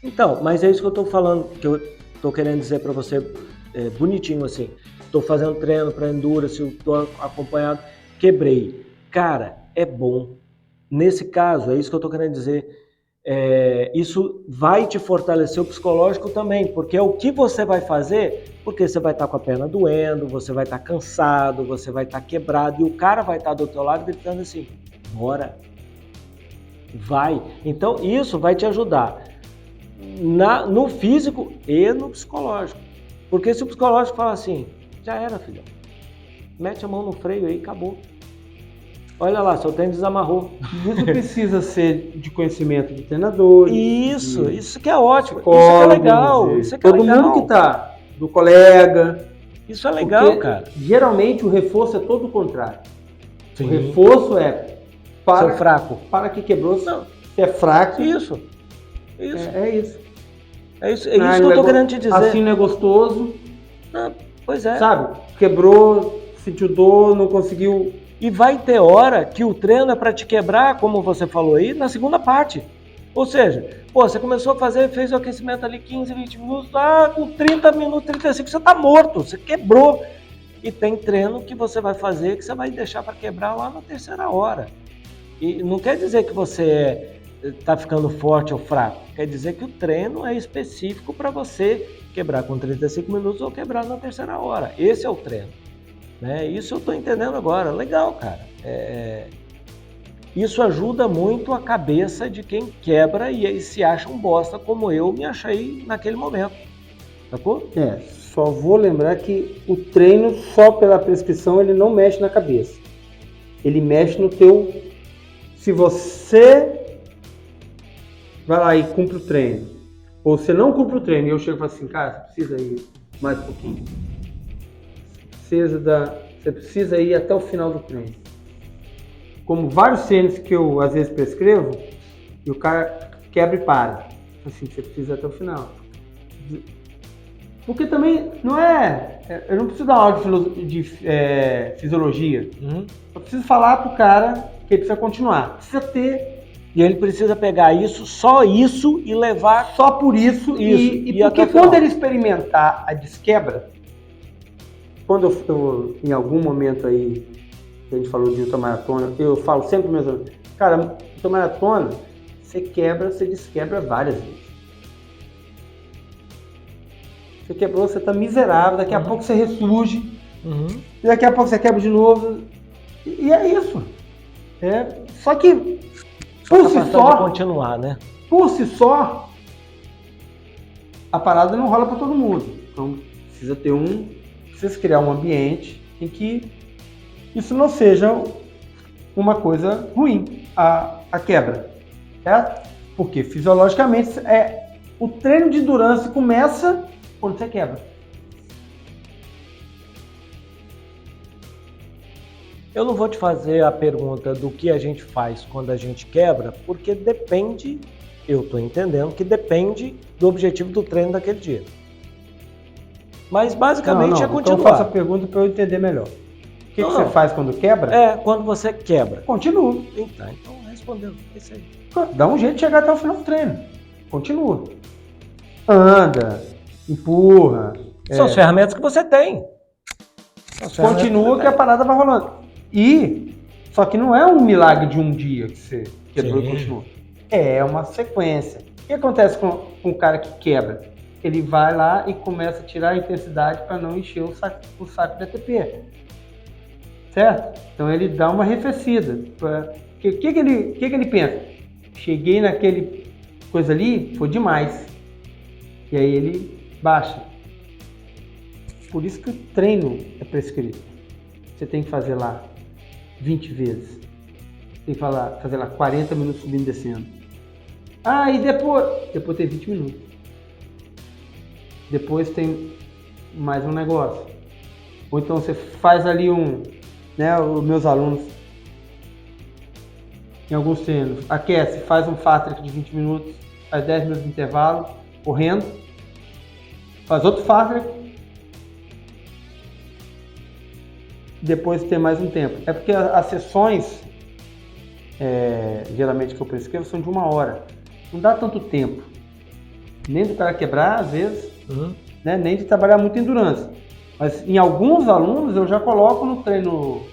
Então, mas é isso que eu tô falando, que eu tô querendo dizer para você, bonitinho assim. Tô fazendo treino para endurance, eu tô acompanhado, quebrei. Cara, é bom. Nesse caso, é isso que eu tô querendo dizer. Isso vai te fortalecer o psicológico também, porque é o que você vai fazer, porque você vai estar com a perna doendo, você vai estar cansado, você vai estar quebrado, e o cara vai estar do teu lado gritando assim, bora, vai. Então isso vai te ajudar no físico e no psicológico, porque se o psicológico fala assim, já era, filhão, mete a mão no freio aí, acabou. Olha lá, seu tênis desamarrou. Isso precisa ser de conhecimento de treinadores. Isso que é ótimo. Isso que é legal. Isso que todo é legal. mundo que tá, do colega. Isso é legal, cara. Geralmente o reforço é todo o contrário. Sim. O reforço é para seu fraco. Para que quebrou, você é fraco. Isso. É isso. É isso que eu tô querendo te dizer. Assim não é gostoso. Pois é. Sabe? Quebrou, sentiu dor, não conseguiu. E vai ter hora que o treino é para te quebrar, como você falou aí, na segunda parte. Ou seja, você começou a fazer, fez o aquecimento ali 15, 20 minutos, com 30 minutos, 35, você tá morto, você quebrou. E tem treino que você vai fazer que você vai deixar para quebrar lá na terceira hora. E não quer dizer que você está ficando forte ou fraco. Quer dizer que o treino é específico para você quebrar com 35 minutos ou quebrar na terceira hora. Esse é o treino. Né? Isso eu estou entendendo agora. Legal, cara. Isso ajuda muito a cabeça de quem quebra e se acha um bosta, como eu me achei naquele momento. Sacou? Só vou lembrar que o treino, só pela prescrição, ele não mexe na cabeça. Ele mexe no teu... Se você vai lá e cumpre o treino, ou você não cumpre o treino, e eu chego e falo assim, cara, você precisa ir mais um pouquinho. Você precisa ir até o final do treino. Como vários treinos que eu às vezes prescrevo, e o cara quebra e para. Assim, você precisa ir até o final. Porque também não eu não preciso dar aula de fisiologia. Eu preciso falar pro cara que ele precisa continuar. Precisa ter. E ele precisa pegar só isso e levar... Só por isso. E porque quando ele experimentar a desquebra, quando eu em algum momento aí, a gente falou de ultramaratona, eu falo sempre meus alunos, cara, ultramaratona, você quebra, você desquebra várias vezes. Você quebrou, você tá miserável, daqui a pouco você ressurge, e daqui a pouco você quebra de novo, e é isso. Só que, por si só, de continuar, né? Por si só, a parada não rola para todo mundo. Então, precisa criar um ambiente em que isso não seja uma coisa ruim, a quebra, certo? Porque fisiologicamente o treino de endurance começa quando você quebra. Eu não vou te fazer a pergunta do que a gente faz quando a gente quebra, porque depende, eu estou entendendo que depende do objetivo do treino daquele dia. Mas basicamente é continuar. Então eu faço a pergunta para eu entender melhor. O que você faz quando quebra? Quando você quebra. Continua. Então respondeu. É isso aí. Dá um jeito de chegar até o final do treino. Continua. Anda, empurra. São as ferramentas que você tem. Continua que a parada vai rolando. Só que não é um milagre de um dia que você quebrou e continua. É uma sequência. O que acontece com o cara que quebra? Ele vai lá e começa a tirar a intensidade para não encher o saco de ATP. Certo? Então ele dá uma arrefecida. O que ele pensa? Cheguei naquele coisa ali, foi demais. E aí ele baixa. Por isso que o treino é prescrito. Você tem que fazer lá 20 vezes. Tem que fazer lá 40 minutos subindo e descendo. E depois tem 20 minutos. Depois tem mais um negócio. Ou então você faz ali os meus alunos, em alguns treinos, aquece, faz um fast track de 20 minutos, faz 10 minutos de intervalo, correndo, faz outro fast track, depois tem mais um tempo. É porque as sessões, geralmente que eu prescrevo, são de 1 hora. Não dá tanto tempo. Nem do cara quebrar, às vezes, né? Nem de trabalhar muito endurance. Mas em alguns alunos eu já coloco no treino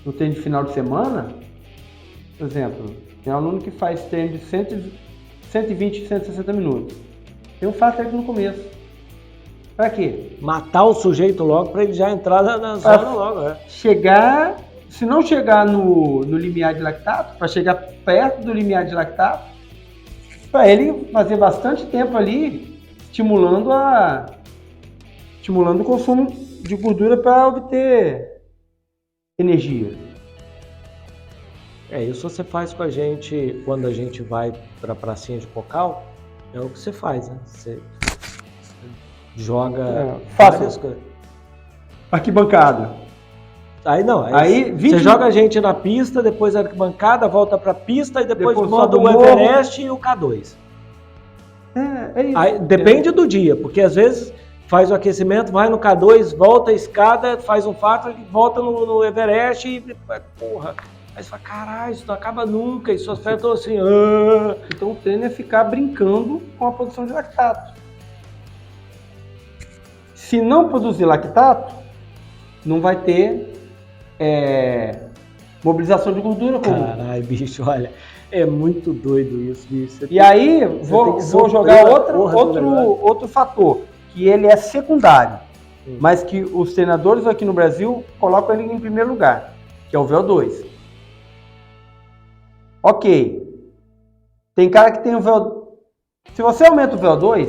de final de semana. Por exemplo, tem um aluno que faz treino de 120, 160 minutos. Tem um fast track no começo. Pra quê? Matar o sujeito logo para ele já entrar na zona logo. Chegar, se não chegar no limiar de lactato, para chegar perto do limiar de lactato, para ele fazer bastante tempo ali, estimulando o consumo de gordura para obter energia. Isso você faz com a gente quando a gente vai para a pracinha de Cocal, é o que você faz, né? Você joga várias coisas. Arquibancada. Aí você joga a gente na pista, depois a arquibancada, volta pra pista e depois manda o Everest e o K2. É isso. Aí, depende do dia, porque às vezes faz o aquecimento, vai no K2, volta a escada, faz um fato, volta no Everest e porra. Aí você fala, caralho, isso não acaba nunca, e suas pernas estão assim. Então o treino é ficar brincando com a produção de lactato. Se não produzir lactato, não vai ter mobilização de gordura comum. Caralho, bicho, olha, é muito doido isso, bicho. E aí, vou jogar outro fator, que ele é secundário, mas que os treinadores aqui no Brasil colocam ele em primeiro lugar, que é o VO2. Ok. Tem cara que tem o VO2. Se você aumenta o VO2,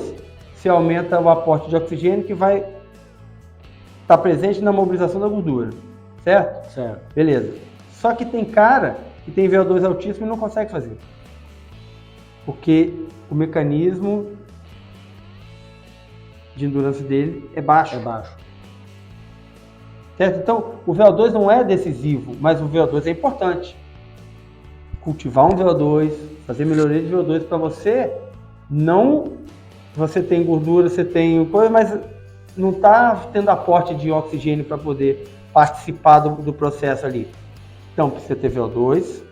você aumenta o aporte de oxigênio que vai estar presente na mobilização da gordura. Certo? Certo. Beleza. Só que tem cara que tem VO2 altíssimo e não consegue fazer. Porque o mecanismo de endurance dele é baixo. É baixo. Certo? Então, o VO2 não é decisivo, mas o VO2 é importante. Cultivar um VO2, fazer melhoria de VO2 para você, não... Você tem gordura, você tem coisa, mas não está tendo aporte de oxigênio para poder participar do processo ali. Então, precisa ter VO2,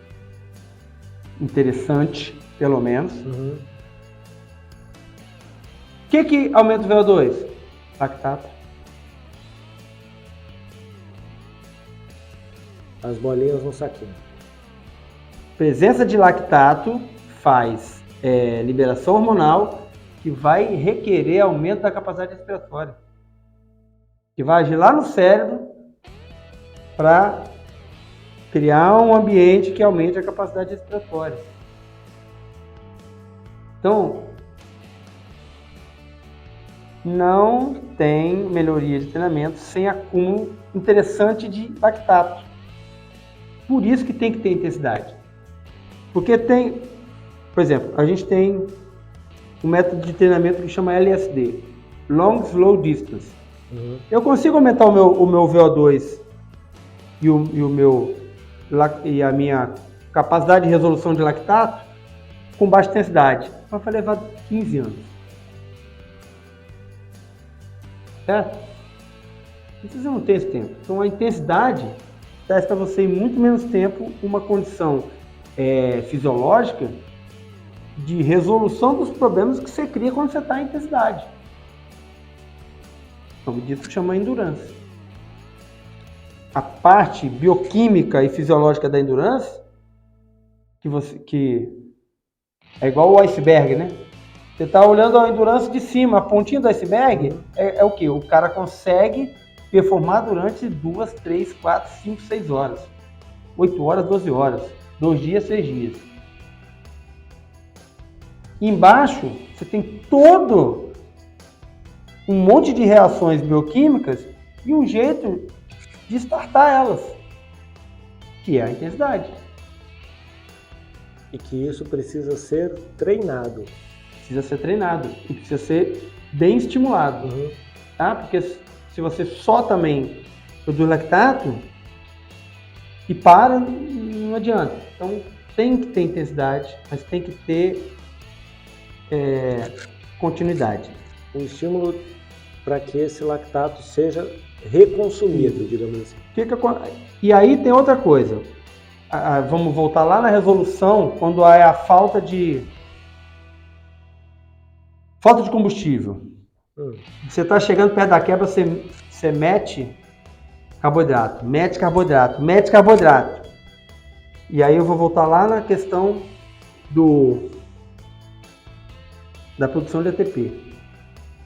interessante, pelo menos. Uhum. O que aumenta o VO2? Lactato. As bolinhas no saquinho. Presença de lactato faz liberação hormonal que vai requerer aumento da capacidade respiratória. Que vai agir lá no cérebro para criar um ambiente que aumente a capacidade respiratória. Então, não tem melhoria de treinamento sem acúmulo interessante de lactato. Por isso que tem que ter intensidade. Porque tem, por exemplo, a gente tem um método de treinamento que chama LSD, Long Slow Distance. Uhum. Eu consigo aumentar o meu VO2 e a minha capacidade de resolução de lactato com baixa intensidade. Mas vai levar 15 anos. Certo? Você não tem esse tempo. Então a intensidade traz para você em muito menos tempo uma condição fisiológica de resolução dos problemas que você cria quando você está em intensidade. Então, isso chama endurance. A parte bioquímica e fisiológica da endurance, que é igual o iceberg, né? Você está olhando a endurance de cima, a pontinha do iceberg é o que? O cara consegue performar durante 2, 3, 4, 5, 6 horas. 8 horas, 12 horas. 2 dias, 6 dias. Embaixo, você tem todo um monte de reações bioquímicas e um jeito de startar elas, que é a intensidade. E que isso precisa ser treinado. Precisa ser treinado e precisa ser bem estimulado. Uhum. Tá? Porque se você só também produz lactato e para, não adianta. Então tem que ter intensidade, mas tem que ter continuidade. Um estímulo para que esse lactato seja reconsumido, digamos assim. E aí tem outra coisa. Vamos voltar lá na resolução, quando é a falta de combustível. Você está chegando perto da quebra, você mete carboidrato. E aí eu vou voltar lá na questão da produção de ATP.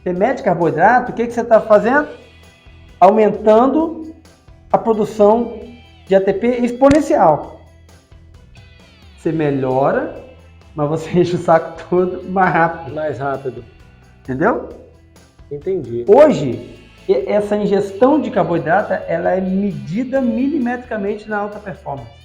Você mete carboidrato, o que você está fazendo? Aumentando a produção de ATP exponencial. Você melhora, mas você enche o saco todo mais rápido. Mais rápido. Entendeu? Entendi. Hoje, essa ingestão de carboidrato, ela é medida milimetricamente na alta performance.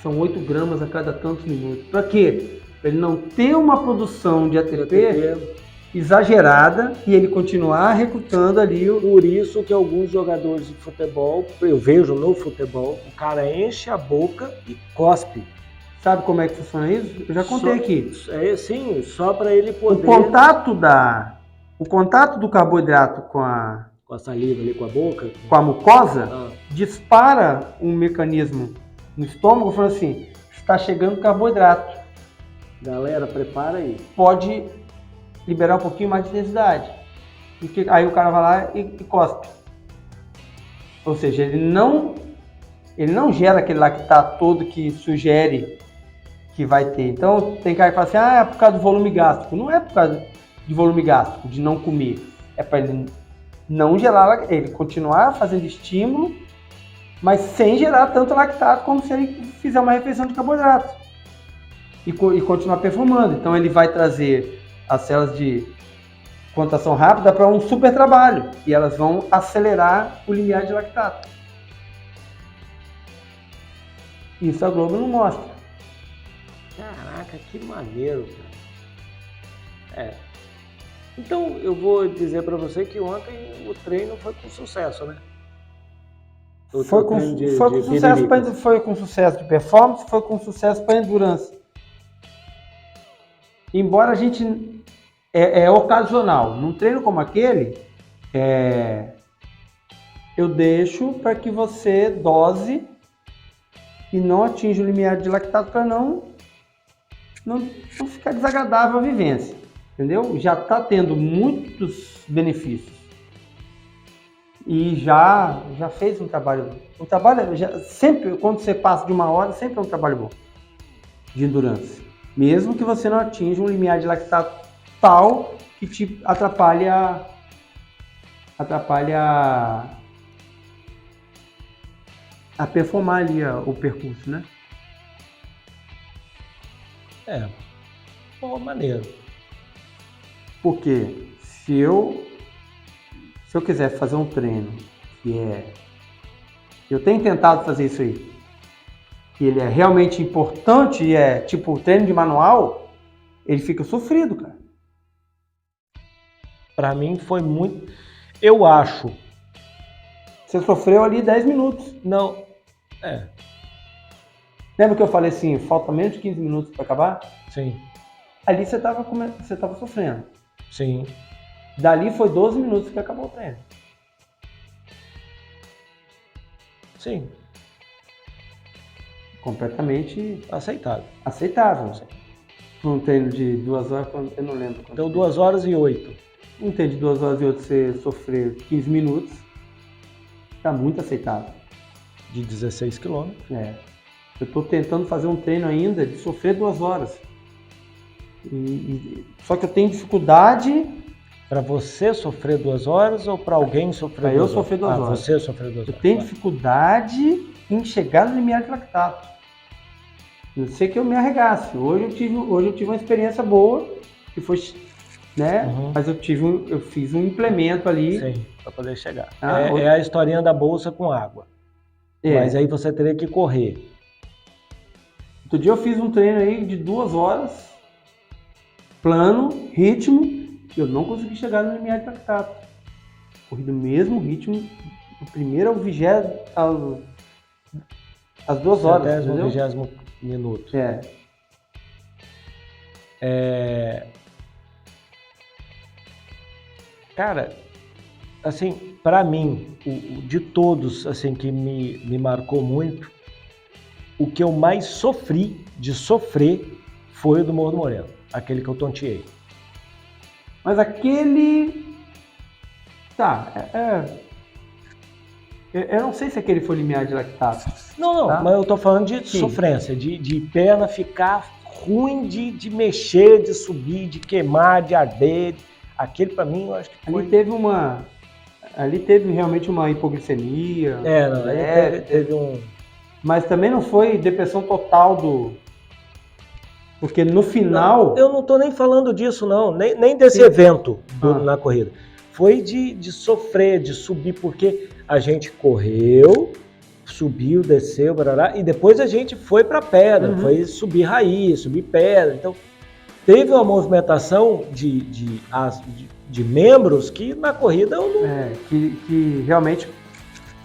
São 8 gramas a cada tantos minutos. Para quê? Para ele não ter uma produção de ATP exagerada e ele continuar recrutando ali. Por isso que alguns jogadores de futebol, eu vejo no futebol, o cara enche a boca e cospe. Sabe como é que funciona isso? Eu já contei aqui. Sim, só para ele poder... O contato do carboidrato com a saliva ali, com a boca, com a mucosa, dispara um mecanismo no estômago falando assim, está chegando carboidrato. Galera, prepara aí. Pode liberar um pouquinho mais de intensidade. Aí o cara vai lá e cospe. Ou seja, ele não gera aquele lactato todo que sugere que vai ter. Então tem cara que fala assim, é por causa do volume gástrico. Não é por causa de volume gástrico, de não comer. É para ele não gerar, ele continuar fazendo estímulo, mas sem gerar tanto lactato como se ele fizer uma refeição de carboidrato. E continuar performando. Então ele vai trazer as células de contração rápida para um super trabalho. E elas vão acelerar o limiar de lactato. Isso a Globo não mostra. Caraca, que maneiro, cara. Então eu vou dizer para você que ontem o treino foi com sucesso, né? Foi com sucesso de performance, foi com sucesso para endurance. Embora a gente é ocasional, num treino como aquele, eu deixo para que você dose e não atinja o limiar de lactato para não ficar desagradável a vivência, entendeu? Já está tendo muitos benefícios e já fez um trabalho sempre quando você passa de 1 hora, sempre é um trabalho bom de endurance, mesmo que você não atinja um limiar de lactato tal que te atrapalha a performar ali o percurso, né? Pô, maneiro. Porque se eu quiser fazer um treino eu tenho tentado fazer isso aí, que ele é realmente importante e é tipo treino de manual, ele fica sofrido, cara. Pra mim foi muito... Eu acho. Você sofreu ali 10 minutos. Não. Lembra que eu falei assim, falta menos de 15 minutos para acabar? Sim. Ali você tava sofrendo. Sim. Dali foi 12 minutos que acabou o treino. Sim. Completamente aceitável. Sim. Para um treino de 2 horas, eu não lembro. Então 2 horas e 8. Um treino de 2 horas e 8 você sofrer 15 minutos, tá muito aceitável. De 16 quilômetros. Eu estou tentando fazer um treino ainda de sofrer 2 horas. Só que eu tenho dificuldade... Para você sofrer 2 horas ou para alguém sofrer 2 horas? Para eu sofrer 2 horas. Você sofrer 2 horas. Eu tenho dificuldade em chegar no limiar de lactato. Eu sei que eu me arregasse. Hoje eu tive uma experiência boa, que foi, né? Uhum. Mas eu fiz um implemento ali. Sim, para poder chegar. Hoje... É a historinha da bolsa com água. Mas aí você teria que correr. Outro dia eu fiz um treino aí de 2 horas, plano, ritmo, e eu não consegui chegar no limiar de lactato. Corri do mesmo ritmo, do primeiro ao 20º, às 2 horas, entendeu? 20º minuto. Cara, assim, para mim, de todos, assim, que me marcou muito, o que eu mais sofri de sofrer foi o do Morro do Moreno, aquele que eu tonteei. Mas aquele... Eu não sei se aquele foi limiar de lactato. Não, tá? Mas eu tô falando de sofrência, de perna ficar ruim de mexer, de subir, de queimar, de arder. Aquele pra mim, eu acho que foi... Ali teve realmente uma hipoglicemia. Teve um... Mas também não foi depressão total Porque no final... Eu não tô nem falando disso, não. Nem desse evento na corrida. Foi de sofrer, de subir, porque a gente correu, subiu, desceu, barará, e depois a gente foi para pedra, foi subir raiz, subir pedra. Então, teve uma movimentação de membros que na corrida eu não... que realmente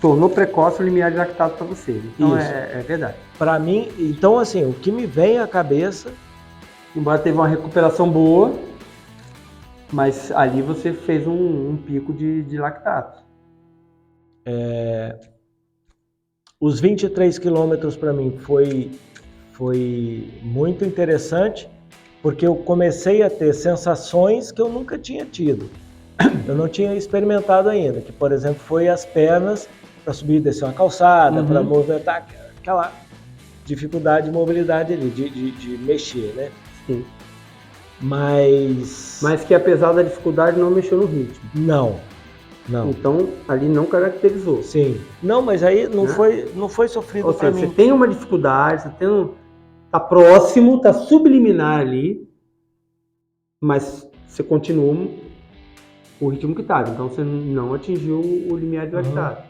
tornou precoce o limiar de lactato para você. Então, é verdade. Para mim, então, assim, o que me vem à cabeça... Embora teve uma recuperação boa, mas ali você fez um pico de lactato. Os 23 quilômetros para mim foi muito interessante, porque eu comecei a ter sensações que eu nunca tinha tido. eu não tinha experimentado ainda, que, por exemplo, foi as pernas para subir e descer uma calçada, para movimentar aquela dificuldade de mobilidade ali, de mexer, né? Sim. Mas que apesar da dificuldade não mexeu no ritmo. Não. Então ali não caracterizou. Sim. Não, mas aí não foi sofrido para mim. Você tem uma dificuldade, tá próximo, tá subliminar ali, mas você continua o ritmo que estava. Então você não atingiu o limiar de lactato.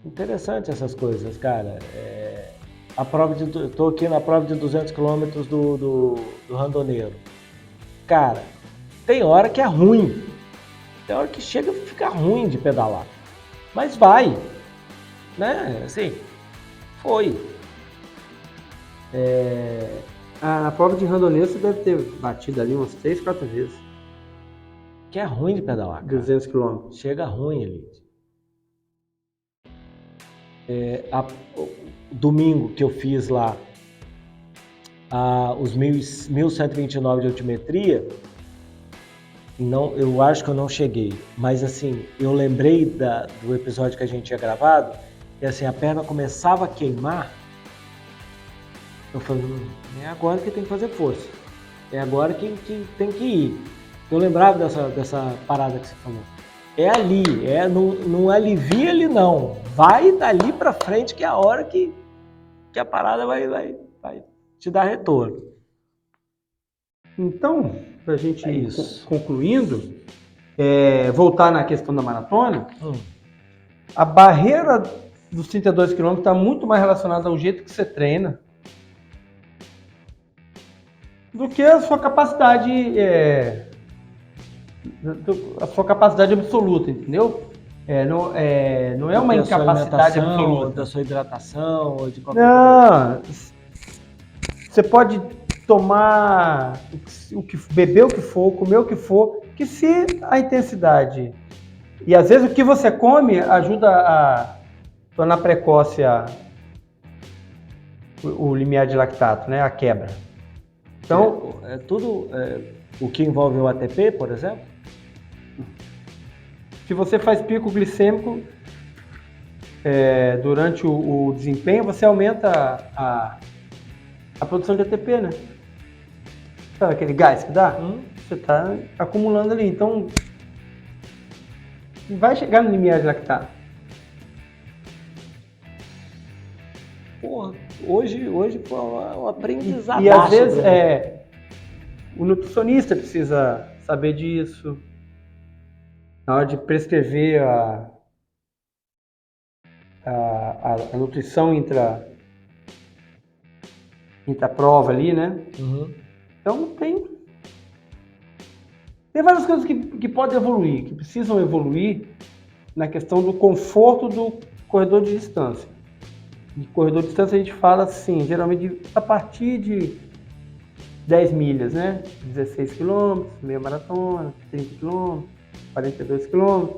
Interessante essas coisas, cara. Estou aqui na prova de 200 km do Randoneiro. Cara, tem hora que é ruim. Tem hora que chega a ficar ruim de pedalar. Mas vai. Né? Assim, foi. Na prova de Randoneiro você deve ter batido ali umas 3, 4 vezes. Que é ruim de pedalar, cara. 200 km. Chega ruim ali. Domingo que eu fiz lá os 1129 de altimetria, não, eu acho que eu não cheguei, mas assim, eu lembrei do episódio que a gente tinha gravado, e assim, a perna começava a queimar, eu falei, é agora que tem que fazer força, é agora que tem que ir. Eu lembrava dessa parada que você falou. É ali, não alivia ali não. Vai dali pra frente que é a hora que a parada vai te dar retorno. Então, pra gente ir concluindo, voltar na questão da maratona, a barreira dos 32 km está muito mais relacionada ao jeito que você treina do que a sua capacidade absoluta, entendeu? Não é uma incapacidade absoluta. Da sua hidratação ou de qualquer coisa. Você pode tomar beber o que for, comer o que for, que se a intensidade e às vezes o que você come ajuda a tornar precoce o limiar de lactato, né? A quebra. Então, tudo o que envolve o ATP, por exemplo? Se você faz pico glicêmico durante o desempenho, você aumenta a produção de ATP, né? Sabe aquele gás que dá? Você está acumulando ali. Então, vai chegar no limiar de lactato. Porra, hoje foi um aprendizado. E às vezes o nutricionista precisa saber disso. Na hora de prescrever a nutrição intra-prova ali, né? Então tem várias coisas que podem evoluir, que precisam evoluir na questão do conforto do corredor de distância. De corredor de distância a gente fala assim, geralmente a partir de 10 milhas, né? 16 km, meia maratona, 30 km, 42 km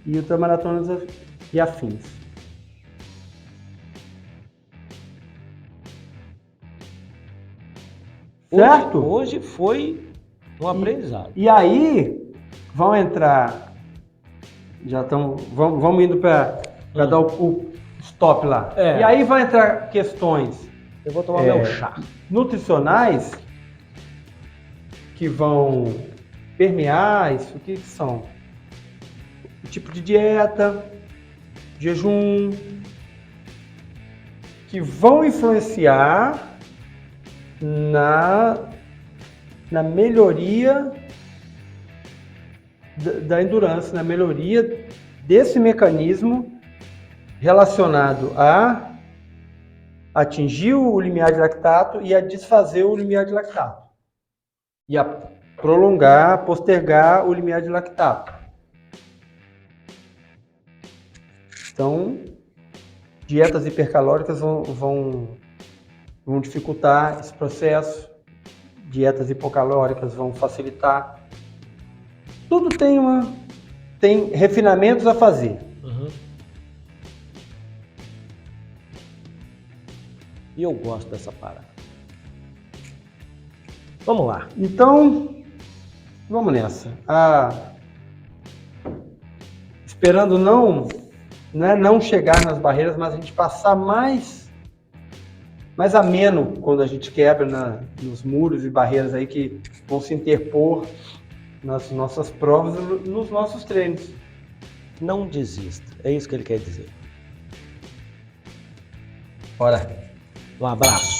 e ultramaratonas e afins. Certo? Hoje foi um aprendizado. E aí vão entrar, vamos indo para dar o stop lá. E aí vai entrar questões. Eu vou tomar meu chá. Nutricionais que vão permear isso. O que são? O tipo de dieta, jejum, que vão influenciar na melhoria da endurance, na melhoria desse mecanismo relacionado a atingir o limiar de lactato e a desfazer o limiar de lactato. E a prolongar, postergar o limiar de lactato. Então, dietas hipercalóricas vão dificultar esse processo, dietas hipocalóricas vão facilitar. Tudo tem refinamentos a fazer. E eu gosto dessa parada. Vamos lá. Então, Vamos nessa. Esperando não chegar nas barreiras, mas a gente passar mais ameno quando a gente quebra nos muros e barreiras aí que vão se interpor nas nossas provas e nos nossos treinos. Não desista, é isso que ele quer dizer. Bora. Um abraço.